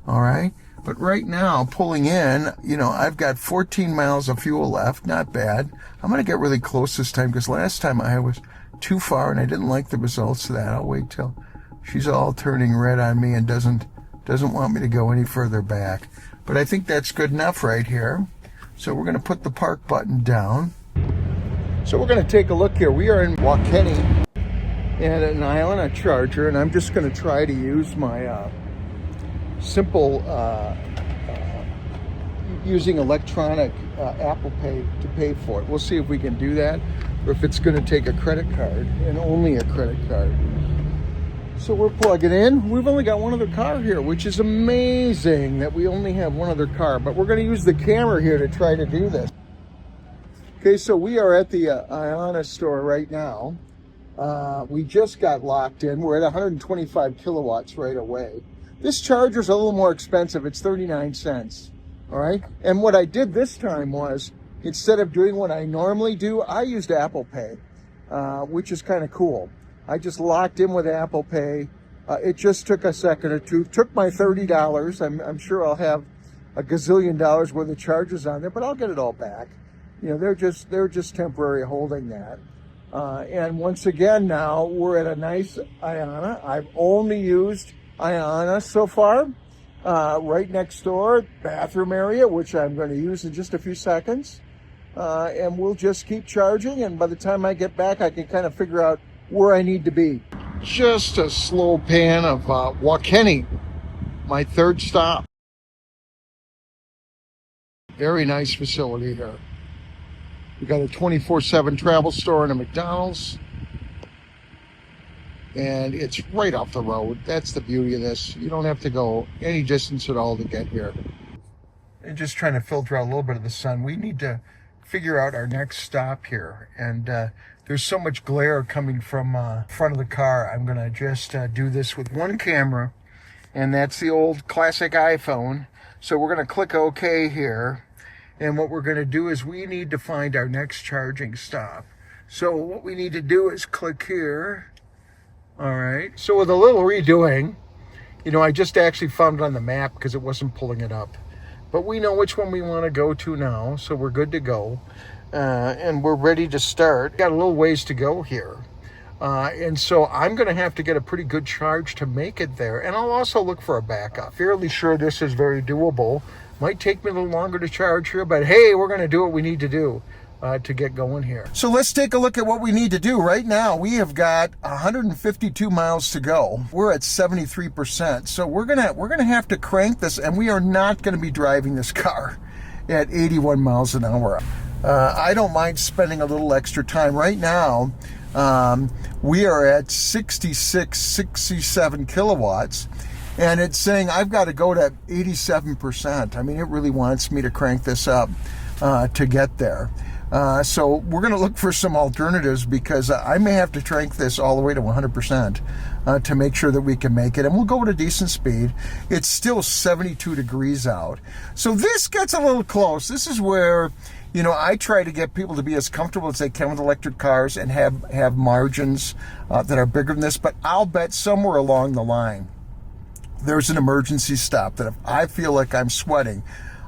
All right. But right now, pulling in, you know, I've got 14 miles of fuel left. Not bad. I'm going to get really close this time because last time I was too far and I didn't like the results of that. I'll wait till she's all turning red on me and doesn't want me to go any further back. But I think that's good enough right here. So we're going to put the park button down. So we're going to take a look here. We are in WaKeeney and an Iona charger, and I'm just going to try to use my simple using electronic Apple Pay to pay for it. We'll see if we can do that or if it's going to take a credit card and only a credit card. So we're plugging in. We've only got one other car here, which is amazing that we only have one other car, but we're going to use the camera here to try to do this. Okay, so we are at the Iona store right now. We just got locked in. We're at 125 kilowatts right away. This charger's a little more expensive. It's 39 cents. All right. And what I did this time was, instead of doing what I normally do, I used Apple Pay, which is kind of cool. I just locked in with Apple Pay. It just took a second or two. Took my $30. I'm sure I'll have a gazillion dollars worth of charges on there, but I'll get it all back. You know, they're just temporary holding that. And once again, now we're at a nice Iona. I've only used Iona so far. Right next door, bathroom area, which I'm going to use in just a few seconds. And we'll just keep charging. And by the time I get back, I can kind of figure out where I need to be. Just a slow pan of WaKeeney, my third stop. Very nice facility here. We got a 24/7 travel store and a McDonald's. And it's right off the road. That's the beauty of this. You don't have to go any distance at all to get here. And just trying to filter out a little bit of the sun. We need to figure out our next stop here. And there's so much glare coming from front of the car. I'm going to just do this with one camera. And that's the old classic iPhone. So we're going to click OK here. And what we're going to do is we need to find our next charging stop. So what we need to do is click here. All right. So with a little redoing, you know, I just actually found it on the map because it wasn't pulling it up. But we know which one we want to go to now. So we're good to go. And we're ready to start. Got a little ways to go here. And so I'm going to have to get a pretty good charge to make it there. And I'll also look for a backup. Fairly sure this is very doable. Might take me a little longer to charge here, but hey, we're going to do what we need to do to get going here. So let's take a look at what we need to do. Right now, we have got 152 miles to go. We're at 73%. So we're gonna have to crank this, and we are not going to be driving this car at 81 miles an hour. I don't mind spending a little extra time. Right now, we are at 66, 67 kilowatts. and it's saying I've got to go to 87%. I mean, it really wants me to crank this up to get there. So we're going to look for some alternatives, because I may have to crank this all the way to 100% to make sure that we can make it. And we'll go at a decent speed. It's still 72 degrees out. So this gets a little close. This is where, you know, I try to get people to be as comfortable as they can with electric cars and have margins that are bigger than this. But I'll bet somewhere along the line, there's an emergency stop that if I feel like I'm sweating,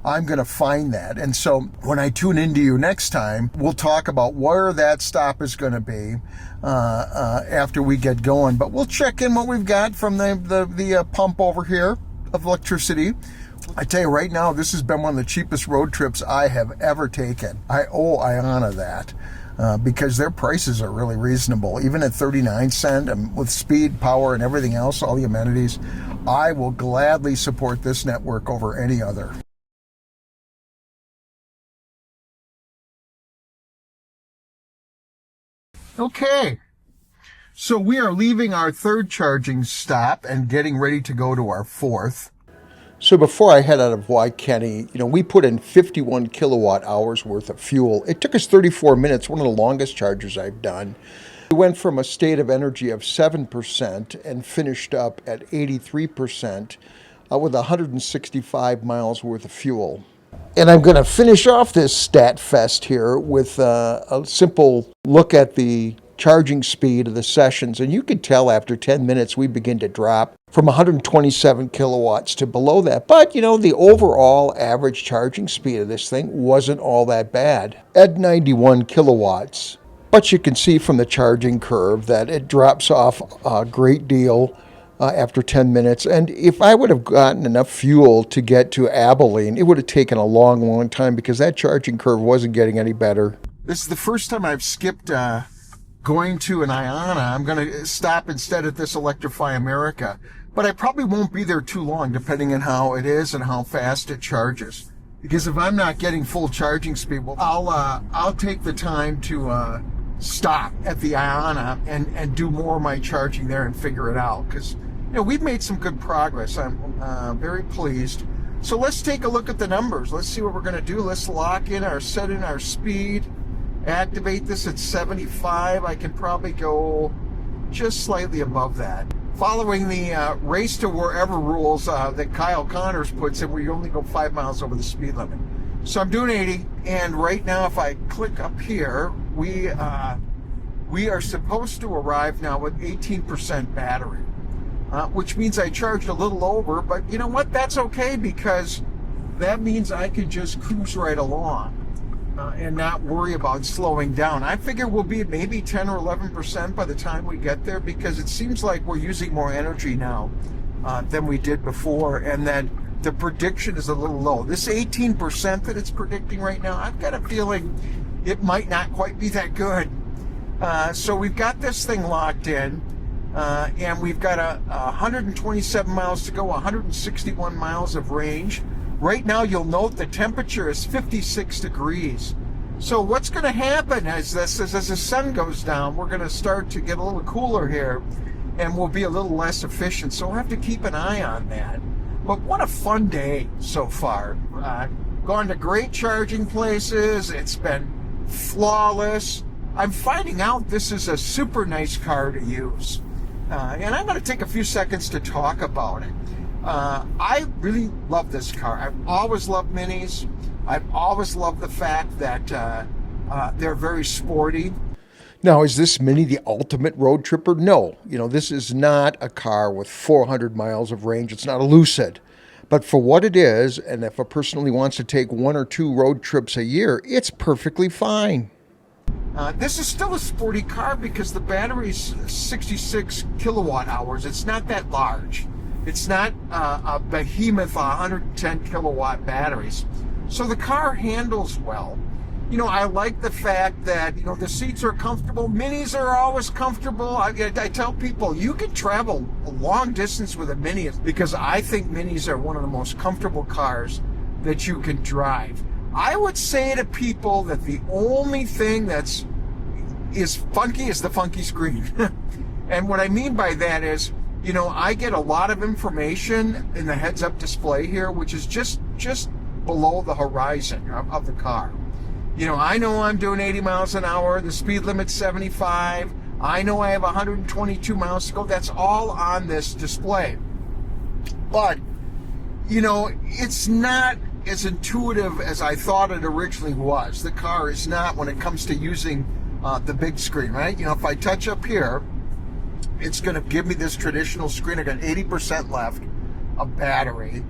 I'm going to find that. And so when I tune into you next time, we'll talk about where that stop is going to be after we get going. But we'll check in what we've got from the pump over here of electricity. I tell you right now, this has been one of the cheapest road trips I have ever taken. I owe Ayana that. Because their prices are really reasonable, even at 39 cents, and with speed, power, and everything else, all the amenities. I will gladly support this network over any other. Okay, so we are leaving our third charging stop and getting ready to go to our fourth. So before I head out of WaKeeney, you know, we put in 51 kilowatt hours worth of fuel. It took us 34 minutes, one of the longest chargers I've done. We went from a state of energy of 7% and finished up at 83% with 165 miles worth of fuel. And I'm going to finish off this stat fest here with a simple look at the charging speed of the sessions. And you could tell after 10 minutes we begin to drop from 127 kilowatts to below that. But, you know, the overall average charging speed of this thing wasn't all that bad at 91 kilowatts. But you can see from the charging curve that it drops off a great deal after 10 minutes. And if I would have gotten enough fuel to get to Abilene, it would have taken a long time, because that charging curve wasn't getting any better. This is the first time I've skipped going to an Ayana. I'm going to stop instead at this Electrify America. But I probably won't be there too long, depending on how it is and how fast it charges. Because if I'm not getting full charging speed, well, I'll take the time to stop at the Ayana and do more of my charging there and figure it out. Because, you know, we've made some good progress. I'm very pleased. So let's take a look at the numbers. Let's see what we're going to do. Let's set in our speed, activate this at 75. I can probably go just slightly above that. Following the race to wherever rules that Kyle Connors puts in, where you only go 5 miles over the speed limit. So I'm doing 80, and right now if I click up here, we are supposed to arrive now with 18% battery. Which means I charged a little over, but you know what? That's okay, because that means I can just cruise right along and not worry about slowing down. I figure we'll be at maybe 10 or 11% by the time we get there, because it seems like we're using more energy now than we did before, and that the prediction is a little low. This 18% that it's predicting right now, I've got a feeling it might not quite be that good. So we've got this thing locked in. And we've got 127 miles to go, 161 miles of range. Right now, you'll note the temperature is 56 degrees. So what's going to happen as the sun goes down, we're going to start to get a little cooler here, and we'll be a little less efficient. So we'll have to keep an eye on that. But what a fun day so far. Gone to great charging places. It's been flawless. I'm finding out this is a super nice car to use. And I'm going to take a few seconds to talk about it. I really love this car. I've always loved Minis. I've always loved the fact that they're very sporty. Now, is this Mini the ultimate road tripper? No. You know, this is not a car with 400 miles of range. It's not a Lucid. But for what it is, and if a person only wants to take 1 or 2 road trips a year, it's perfectly fine. This is still a sporty car because the battery's 66 kilowatt hours. It's not that large. It's not a behemoth 110 kilowatt batteries. So the car handles well. You know, I like the fact that, you know, the seats are comfortable. Minis are always comfortable. I tell people you can travel a long distance with a Mini, because I think Minis are one of the most comfortable cars that you can drive. I would say to people that the only thing is funky is the funky screen. And what I mean by that is, you know, I get a lot of information in the heads-up display here, which is just below the horizon of the car. You know, I know I'm doing 80 miles an hour. The speed limit's 75. I know I have 122 miles to go. That's all on this display. But, you know, it's not as intuitive as I thought it originally was. The car is not when it comes to using the big screen, right? You know, if I touch up here, it's going to give me this traditional screen. I got 80% left of battery,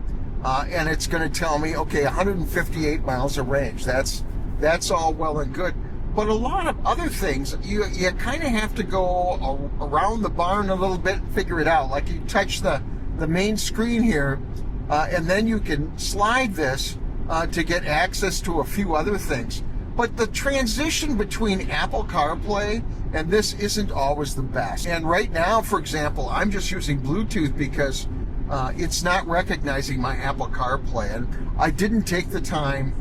and it's going to tell me, okay, 158 miles of range. That's all well and good. But a lot of other things, you kind of have to go around the barn a little bit and figure it out. Like you touch the main screen here, and then you can slide this to get access to a few other things. But the transition between Apple CarPlay and this isn't always the best. And right now, for example, I'm just using Bluetooth because it's not recognizing my Apple CarPlay. And I didn't take the time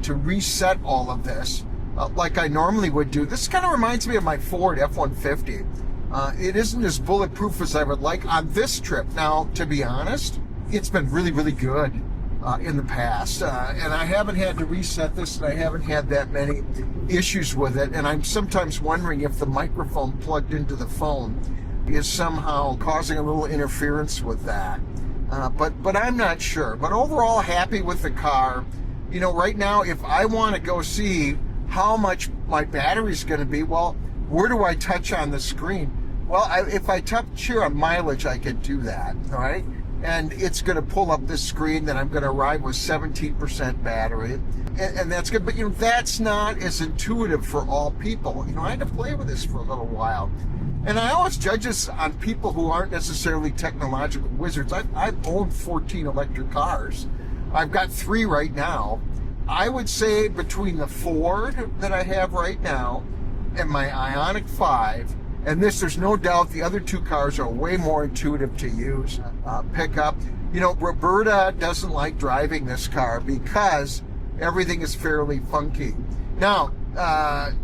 to reset all of this like I normally would do. This kind of reminds me of my Ford F-150. It isn't as bulletproof as I would like on this trip. Now, to be honest, it's been really, really good in the past. And I haven't had to reset this, and I haven't had that many issues with it. And I'm sometimes wondering if the microphone plugged into the phone is somehow causing a little interference with that. But I'm not sure. But overall, happy with the car. You know, right now, if I want to go see how much my battery's going to be, well, where do I touch on the screen? Well, if I touch here on mileage, I can do that, all right? And it's going to pull up this screen that I'm going to arrive with 17% battery, and that's good. But, you know, that's not as intuitive for all people. You know, I had to play with this for a little while. And I always judge this on people who aren't necessarily technological wizards. I've owned 14 electric cars. I've got 3 right now. I would say between the Ford that I have right now and my Ioniq 5, and this, there's no doubt the other 2 cars are way more intuitive to use, pick up. You know, Roberta doesn't like driving this car because everything is fairly funky. Now,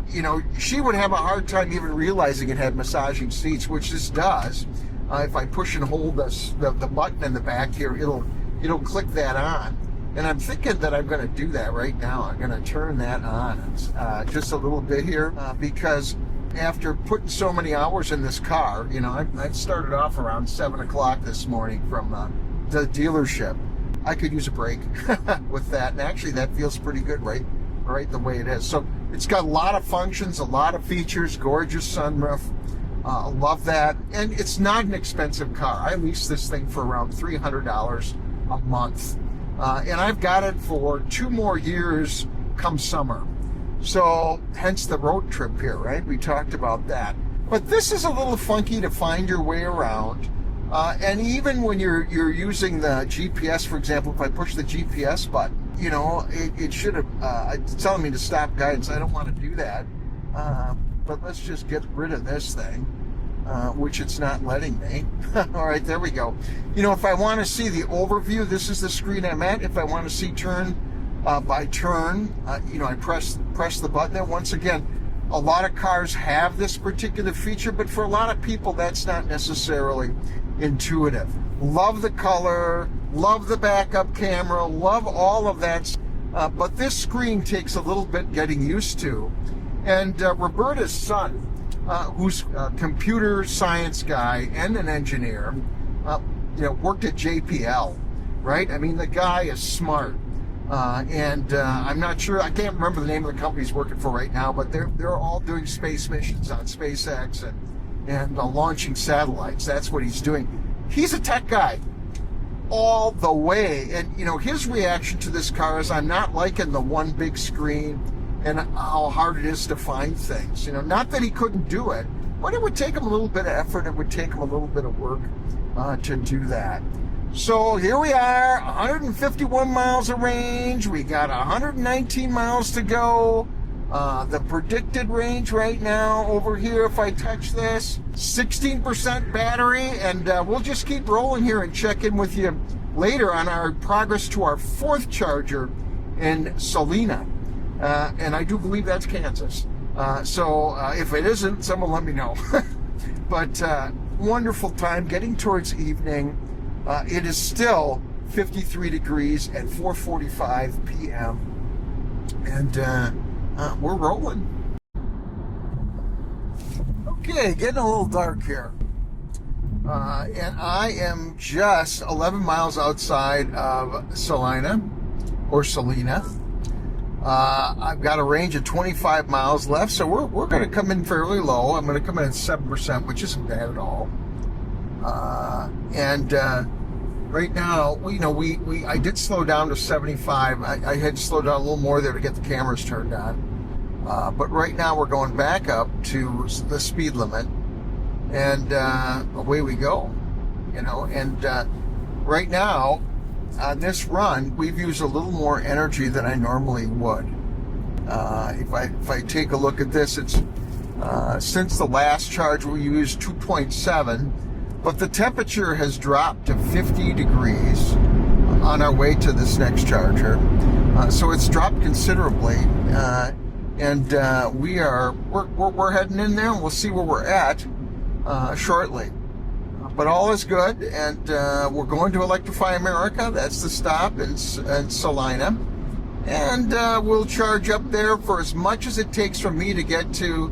you know, she would have a hard time even realizing it had massaging seats, which this does. If I push and hold the button in the back here, it'll click that on. And I'm thinking that I'm going to do that right now. I'm going to turn that on just a little bit here because after putting so many hours in this car, you know, I started off around 7 o'clock this morning from the dealership. I could use a break with that. And actually, that feels pretty good right the way it is. So it's got a lot of functions, a lot of features, gorgeous sunroof. Love that. And it's not an expensive car. I leased this thing for around $300 a month. And I've got it for 2 more years come summer. So hence the road trip here, right? We talked about that. But this is a little funky to find your way around. And even when you're using the GPS, for example, if I push the GPS button, you know, it should have, it's telling me to stop guidance. I don't want to do that. But let's just get rid of this thing. Which it's not letting me. All right, there we go. You know, if I want to see the overview, this is the screen I'm at. If I want to see turn by turn, you know, I press the button there. Once again, a lot of cars have this particular feature, but for a lot of people, that's not necessarily intuitive. Love the color, love the backup camera, love all of that. But this screen takes a little bit getting used to. And Roberta's son, who's a computer science guy and an engineer, you know, worked at JPL, right? I mean, the guy is smart. And I'm not sure, I can't remember the name of the company he's working for right now, but they're all doing space missions on SpaceX and launching satellites. That's what he's doing. He's a tech guy all the way. And, you know, his reaction to this car is, I'm not liking the one big screen and how hard it is to find things. You know, not that he couldn't do it, but it would take him a little bit of effort. It would take him a little bit of work to do that. So here we are, 151 miles of range. We got 119 miles to go. The predicted range right now over here, if I touch this, 16% battery, and we'll just keep rolling here and check in with you later on our progress to our 4th charger in Salina. And I do believe that's Kansas. So if it isn't, someone let me know. But wonderful time getting towards evening. It is still 53 degrees at 4:45 p.m. And we're rolling. Okay, getting a little dark here. And I am just 11 miles outside of Salina. I've got a range of 25 miles left, so we're going to come in fairly low. I'm going to come in at 7%, which isn't bad at all. Right now, I did slow down to 75. I had to slow down a little more there to get the cameras turned on. But right now we're going back up to the speed limit, and away we go. Right now on this run, we've used a little more energy than I normally would. If I take a look at this, it's since the last charge we used 2.7, but the temperature has dropped to 50 degrees on our way to this next charger. So it's dropped considerably, and we're heading in there, and we'll see where we're at shortly. But all is good, and we're going to Electrify America. That's the stop in Salina. And we'll charge up there for as much as it takes for me to get to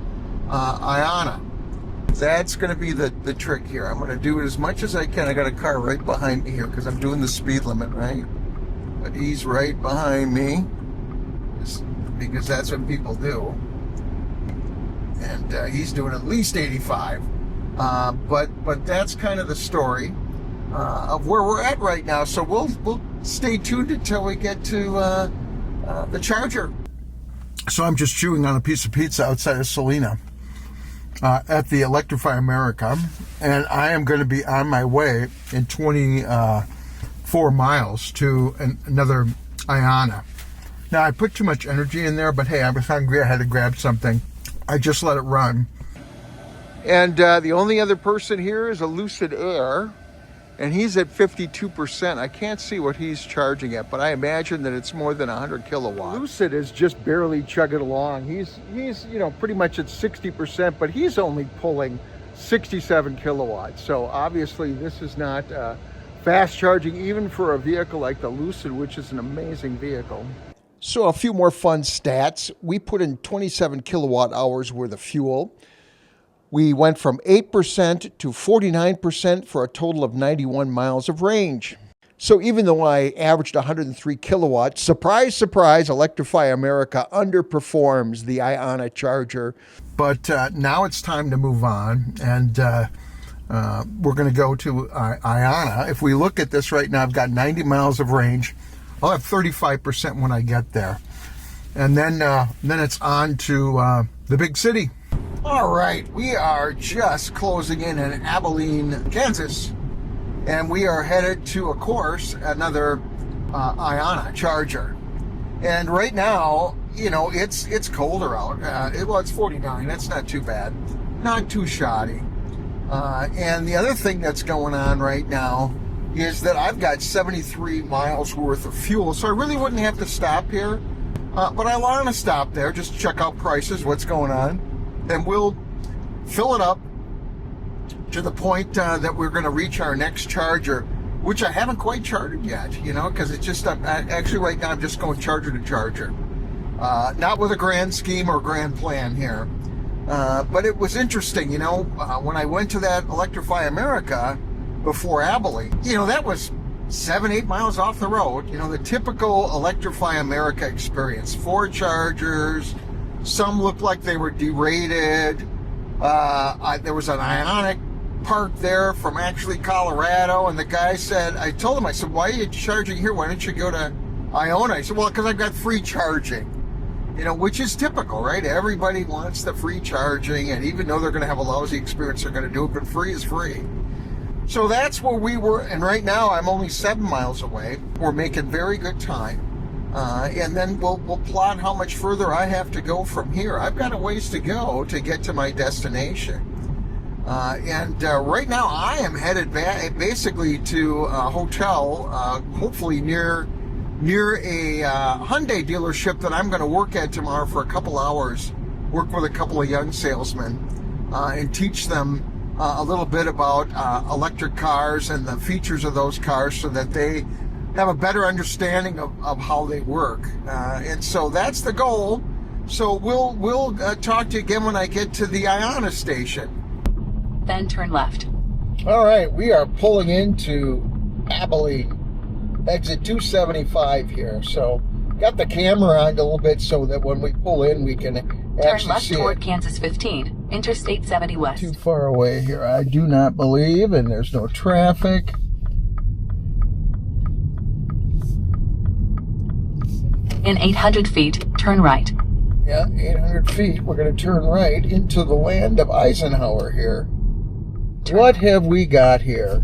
Iona. That's going to be the trick here. I'm going to do it as much as I can. I got a car right behind me here because I'm doing the speed limit, right? But he's right behind me because that's what people do. And he's doing at least 85. But that's kind of the story of where we're at right now. So we'll stay tuned until we get to the charger. So I'm just chewing on a piece of pizza outside of Salina at the Electrify America, and I am going to be on my way in 24 miles to another Iona. Now, I put too much energy in there, but hey, I was hungry. I had to grab something. I just let it run. And the only other person here is a Lucid Air, and he's at 52%. I can't see what he's charging at, but I imagine that it's more than 100 kilowatts. Lucid is just barely chugging along. He's pretty much at 60%, but he's only pulling 67 kilowatts. So obviously this is not fast charging, even for a vehicle like the Lucid, which is an amazing vehicle. So a few more fun stats. We put in 27 kilowatt hours worth of fuel. We went from 8% to 49% for a total of 91 miles of range. So even though I averaged 103 kilowatts, surprise, surprise, Electrify America underperforms the Iona charger. But now it's time to move on, and we're going to go to Iona. If we look at this right now, I've got 90 miles of range. I'll have 35% when I get there. And then it's on to the big city. All right, we are just closing in Abilene, Kansas, and we are headed to, of course, another Iona charger. And right now, it's colder out. It's 49. That's not too bad, not too shoddy. And the other thing that's going on right now is that I've got 73 miles worth of fuel, so I really wouldn't have to stop here. But I want to stop there, just check out prices, what's going on. And we'll fill it up to the point that we're going to reach our next charger, which I haven't quite chartered yet, because it's just, actually right now I'm just going charger to charger. Not with a grand scheme or grand plan here. But it was interesting, when I went to that Electrify America before Abilene, that was 7-8 miles off the road, the typical Electrify America experience. 4 chargers. Some looked like they were derated. There was an Ionic parked there from actually Colorado, and the guy said, I told him, why are you charging here? Why don't you go to Iona? He said, well, because I've got free charging. Which is typical, right? Everybody wants the free charging, and even though they're going to have a lousy experience, they're going to do it, but free is free. So that's where we were, and right now I'm only 7 miles away. We're making very good time. And then we'll plot how much further I have to go from here. I've got a ways to go to get to my destination. And right now I am headed back basically to a hotel, hopefully near a Hyundai dealership that I'm going to work at tomorrow for a couple hours, work with a couple of young salesmen, and teach them a little bit about electric cars and the features of those cars so that they have a better understanding of how they work. And so that's the goal. So we'll talk to you again when I get to the Iona station. Then turn left. All right, we are pulling into Abilene, exit 275 here. So got the camera on a little bit so that when we pull in, we can Turn actually left see toward it. Kansas 15, Interstate 70 West. Too far away here, I do not believe, and there's no traffic. In 800 feet, turn right. Yeah, 800 feet. We're going to turn right into the land of Eisenhower here. What have we got here?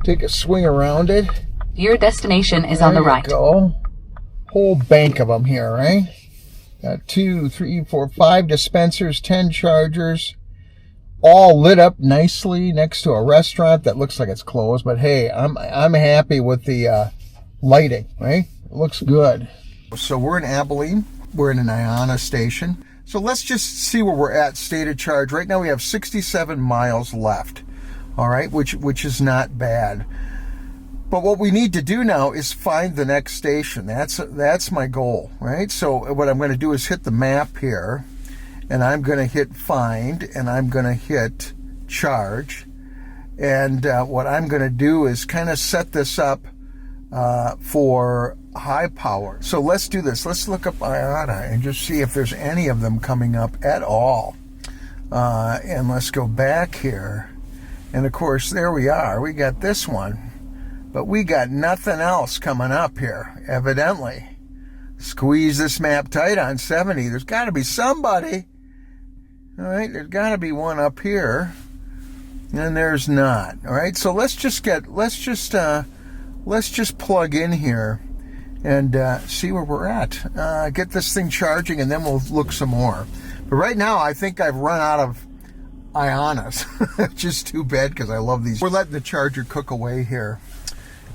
Take a swing around it. Your destination is on the right. There you go. Whole bank of them here, right? Got 2, 3, 4, 5 dispensers, 10 chargers, all lit up nicely next to a restaurant that looks like it's closed. But hey, I'm happy with the lighting, right? It looks good. So we're in Abilene. We're in an Iona station. So let's just see where we're at state of charge. Right now we have 67 miles left. All right, which is not bad. But what we need to do now is find the next station. That's my goal, right? So what I'm going to do is hit the map here, and I'm going to hit find, and I'm going to hit charge. And what I'm going to do is kind of set this up for high power. So let's do this. Let's look up Iona and just see if there's any of them coming up at all. And let's go back here. And of course, there we are. We got this one. But we got nothing else coming up here, evidently. Squeeze this map tight on 70. There's got to be somebody. All right, there's got to be one up here. And there's not. All right, so let's just plug in here and see where we're at. Get this thing charging, and then we'll look some more. But right now, I think I've run out of Ionas, which is too bad because I love these. We're letting the charger cook away here.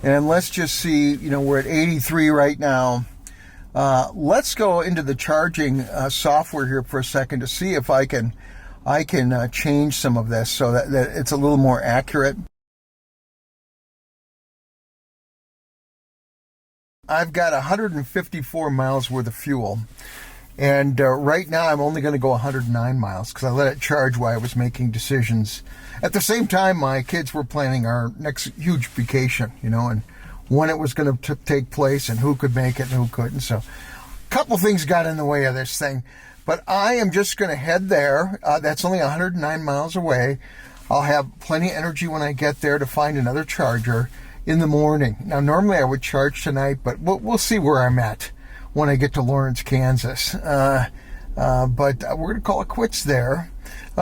And let's just see, we're at 83 right now. Let's go into the charging software here for a second to see if I can change some of this so that it's a little more accurate. I've got 154 miles worth of fuel. And right now I'm only going to go 109 miles because I let it charge while I was making decisions. At the same time, my kids were planning our next huge vacation, and when it was going to take place and who could make it and who couldn't. So a couple things got in the way of this thing. But I am just going to head there. That's only 109 miles away. I'll have plenty of energy when I get there to find another charger in the morning. Now, normally I would charge tonight, but we'll see where I'm at when I get to Lawrence, Kansas. But we're going to call it quits there.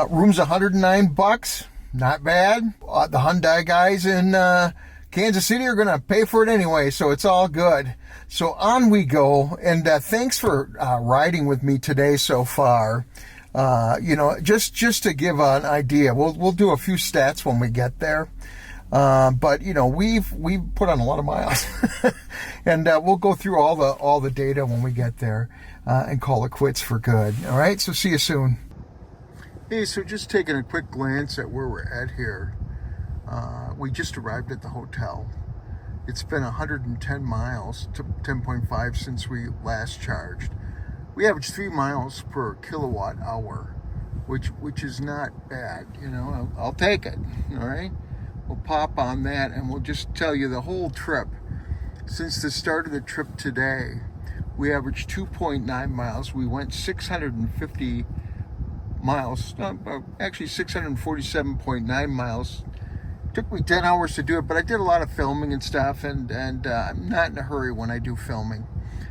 Room's $109. Not bad. The Hyundai guys in Kansas City are going to pay for it anyway, so it's all good. So on we go. And thanks for riding with me today so far. Just to give an idea, we'll do a few stats when we get there. But we've put on a lot of miles, and we'll go through all the data when we get there and call it quits for good. All right, so see you soon. Hey, so just taking a quick glance at where we're at here. We just arrived at the hotel. It's been 110 miles to 10.5 since we last charged. We average 3 miles per kilowatt hour, which is not bad. I'll take it. All right. We'll pop on that and we'll just tell you the whole trip. Since the start of the trip today, we averaged 2.9 miles. We went 650 miles, actually 647.9 miles. Took me 10 hours to do it, but I did a lot of filming and stuff, and I'm not in a hurry when I do filming.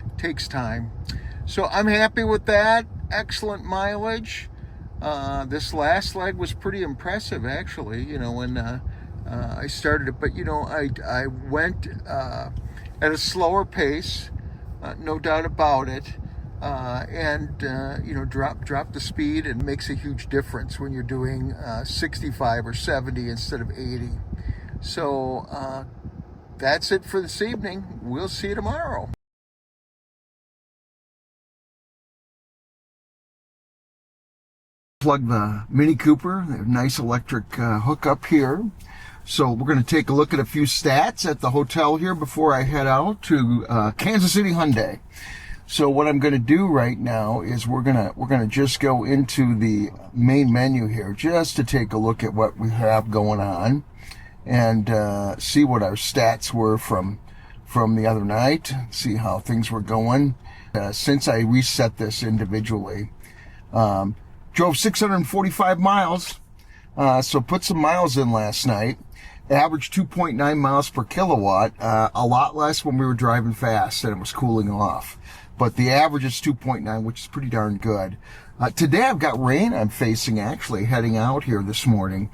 It takes time. So I'm happy with that. Excellent mileage. This last leg was pretty impressive, actually, when I started it. But, I went at a slower pace, no doubt about it. And drop the speed. It makes a huge difference when you're doing 65 or 70 instead of 80. So that's it for this evening. We'll see you tomorrow. Plug the Mini Cooper, the nice electric hookup here. So we're going to take a look at a few stats at the hotel here before I head out to Kansas City Hyundai. So what I'm going to do right now is we're gonna just go into the main menu here just to take a look at what we have going on and see what our stats were from the other night, see how things were going since I reset this individually. Drove 645 miles, so put some miles in last night. Average 2.9 miles per kilowatt, a lot less when we were driving fast and it was cooling off. But the average is 2.9, which is pretty darn good. Today I've got rain I'm facing, actually, heading out here this morning.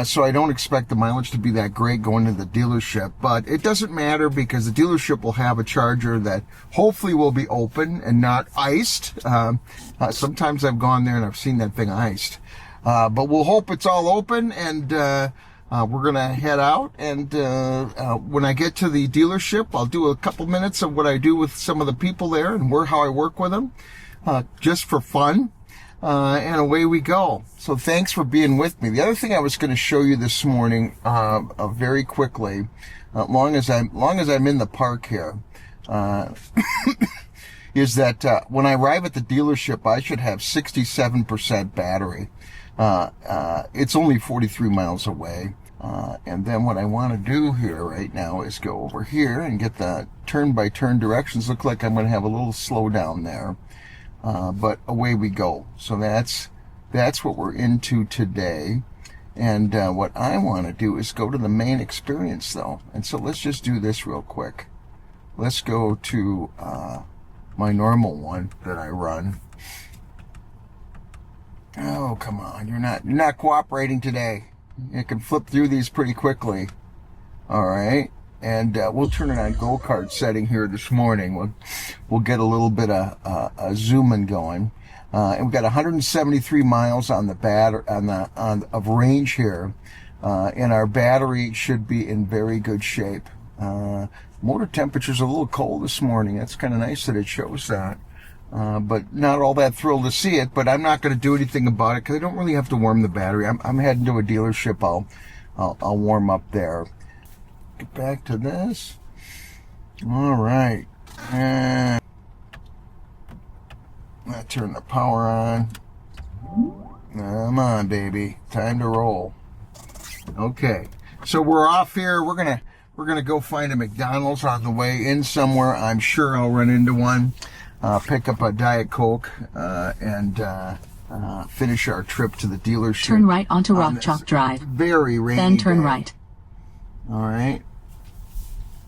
So I don't expect the mileage to be that great going to the dealership. But it doesn't matter because the dealership will have a charger that hopefully will be open and not iced. Sometimes I've gone there and I've seen that thing iced. But we'll hope it's all open, and we're going to head out. And when I get to the dealership, I'll do a couple minutes of what I do with some of the people there and how I work with them, just for fun. And away we go. So thanks for being with me. The other thing I was going to show you this morning, very quickly, long as I'm in the park here, is that when I arrive at the dealership, I should have 67% battery. It's only 43 miles away. And then what I want to do here right now is go over here and get the turn-by-turn directions. Look like I'm going to have a little slowdown there. But away we go. So that's what we're into today. And what I want to do is go to the main experience, though. And so let's just do this real quick. Let's go to my normal one that I run. Oh, come on. You're not cooperating today. You can flip through these pretty quickly. All right. And we'll turn it on go-kart setting here this morning. We'll get a little bit of zooming going. And we've got 173 miles on the of range here. And our battery should be in very good shape. Motor temperature's a little cold this morning. That's kind of nice that it shows that. But not all that thrilled to see it, but I'm not going to do anything about it because I don't really have to warm the battery. I'm heading to a dealership. I'll warm up there. Get back to this. All right. And I turn the power on. Come on, baby. Time to roll. Okay. So we're off here. We're gonna go find a McDonald's on the way in somewhere. I'm sure I'll run into one. Pick up a Diet Coke and finish our trip to the dealership. Turn right onto Rock Chalk Drive. Very rainy Then turn day. right. All right.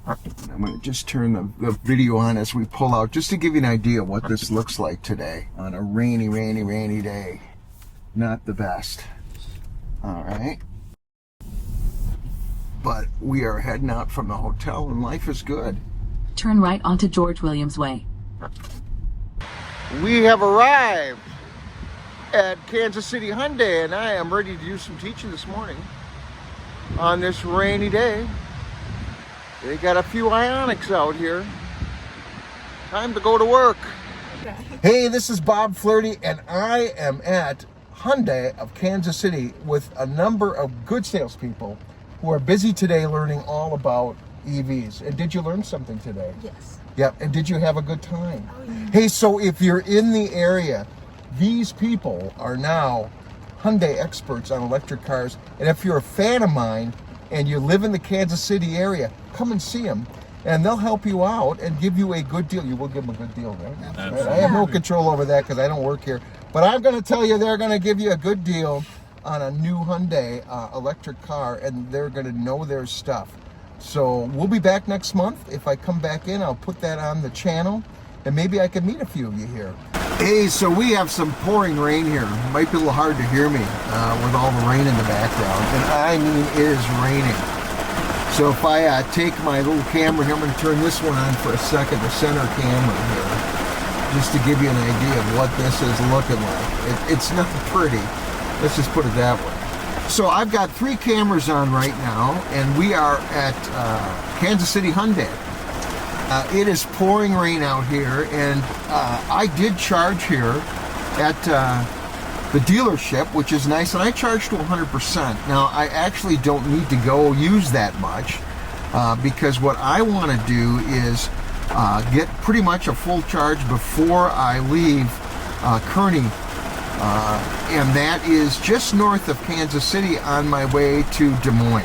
I'm going to just turn the video on as we pull out, just to give you an idea of what this looks like today on a rainy, rainy, rainy day. Not the best. All right. But we are heading out from the hotel, and life is good. Turn right onto George Williams Way. We have arrived at Kansas City Hyundai, and I am ready to do some teaching this morning on this rainy day. They got a few Ionics out here. Time to go to work. Hey, this is Bob Flaherty, and I am at Hyundai of Kansas City with a number of good salespeople who are busy today learning all about EVs. And did you learn something today? Yes. Yep. And did you have a good time? Oh, yeah. Hey, so if you're in the area, these people are now Hyundai experts on electric cars. And if you're a fan of mine and you live in the Kansas City area, come and see them. And they'll help you out and give you a good deal. You will give them a good deal, right? Absolutely. I have no control over that because I don't work here. But I'm going to tell you, they're going to give you a good deal on a new Hyundai electric car, and they're going to know their stuff. So we'll be back next month. If I come back in, I'll put that on the channel, and maybe I can meet a few of you here. Hey, so we have some pouring rain here. It might be a little hard to hear me with all the rain in the background, and I mean it is raining. So if I take my little camera here, I'm going to turn this one on for a second, the center camera here, just to give you an idea of what this is looking like. It's not pretty. Let's just put it that way. So I've got 3 cameras on right now, and we are at Kansas City Hyundai. It is pouring rain out here, and I did charge here at the dealership, which is nice, and I charge to 100%. Now, I actually don't need to go use that much because what I want to do is get pretty much a full charge before I leave Kearney, and that is just north of Kansas City on my way to Des Moines.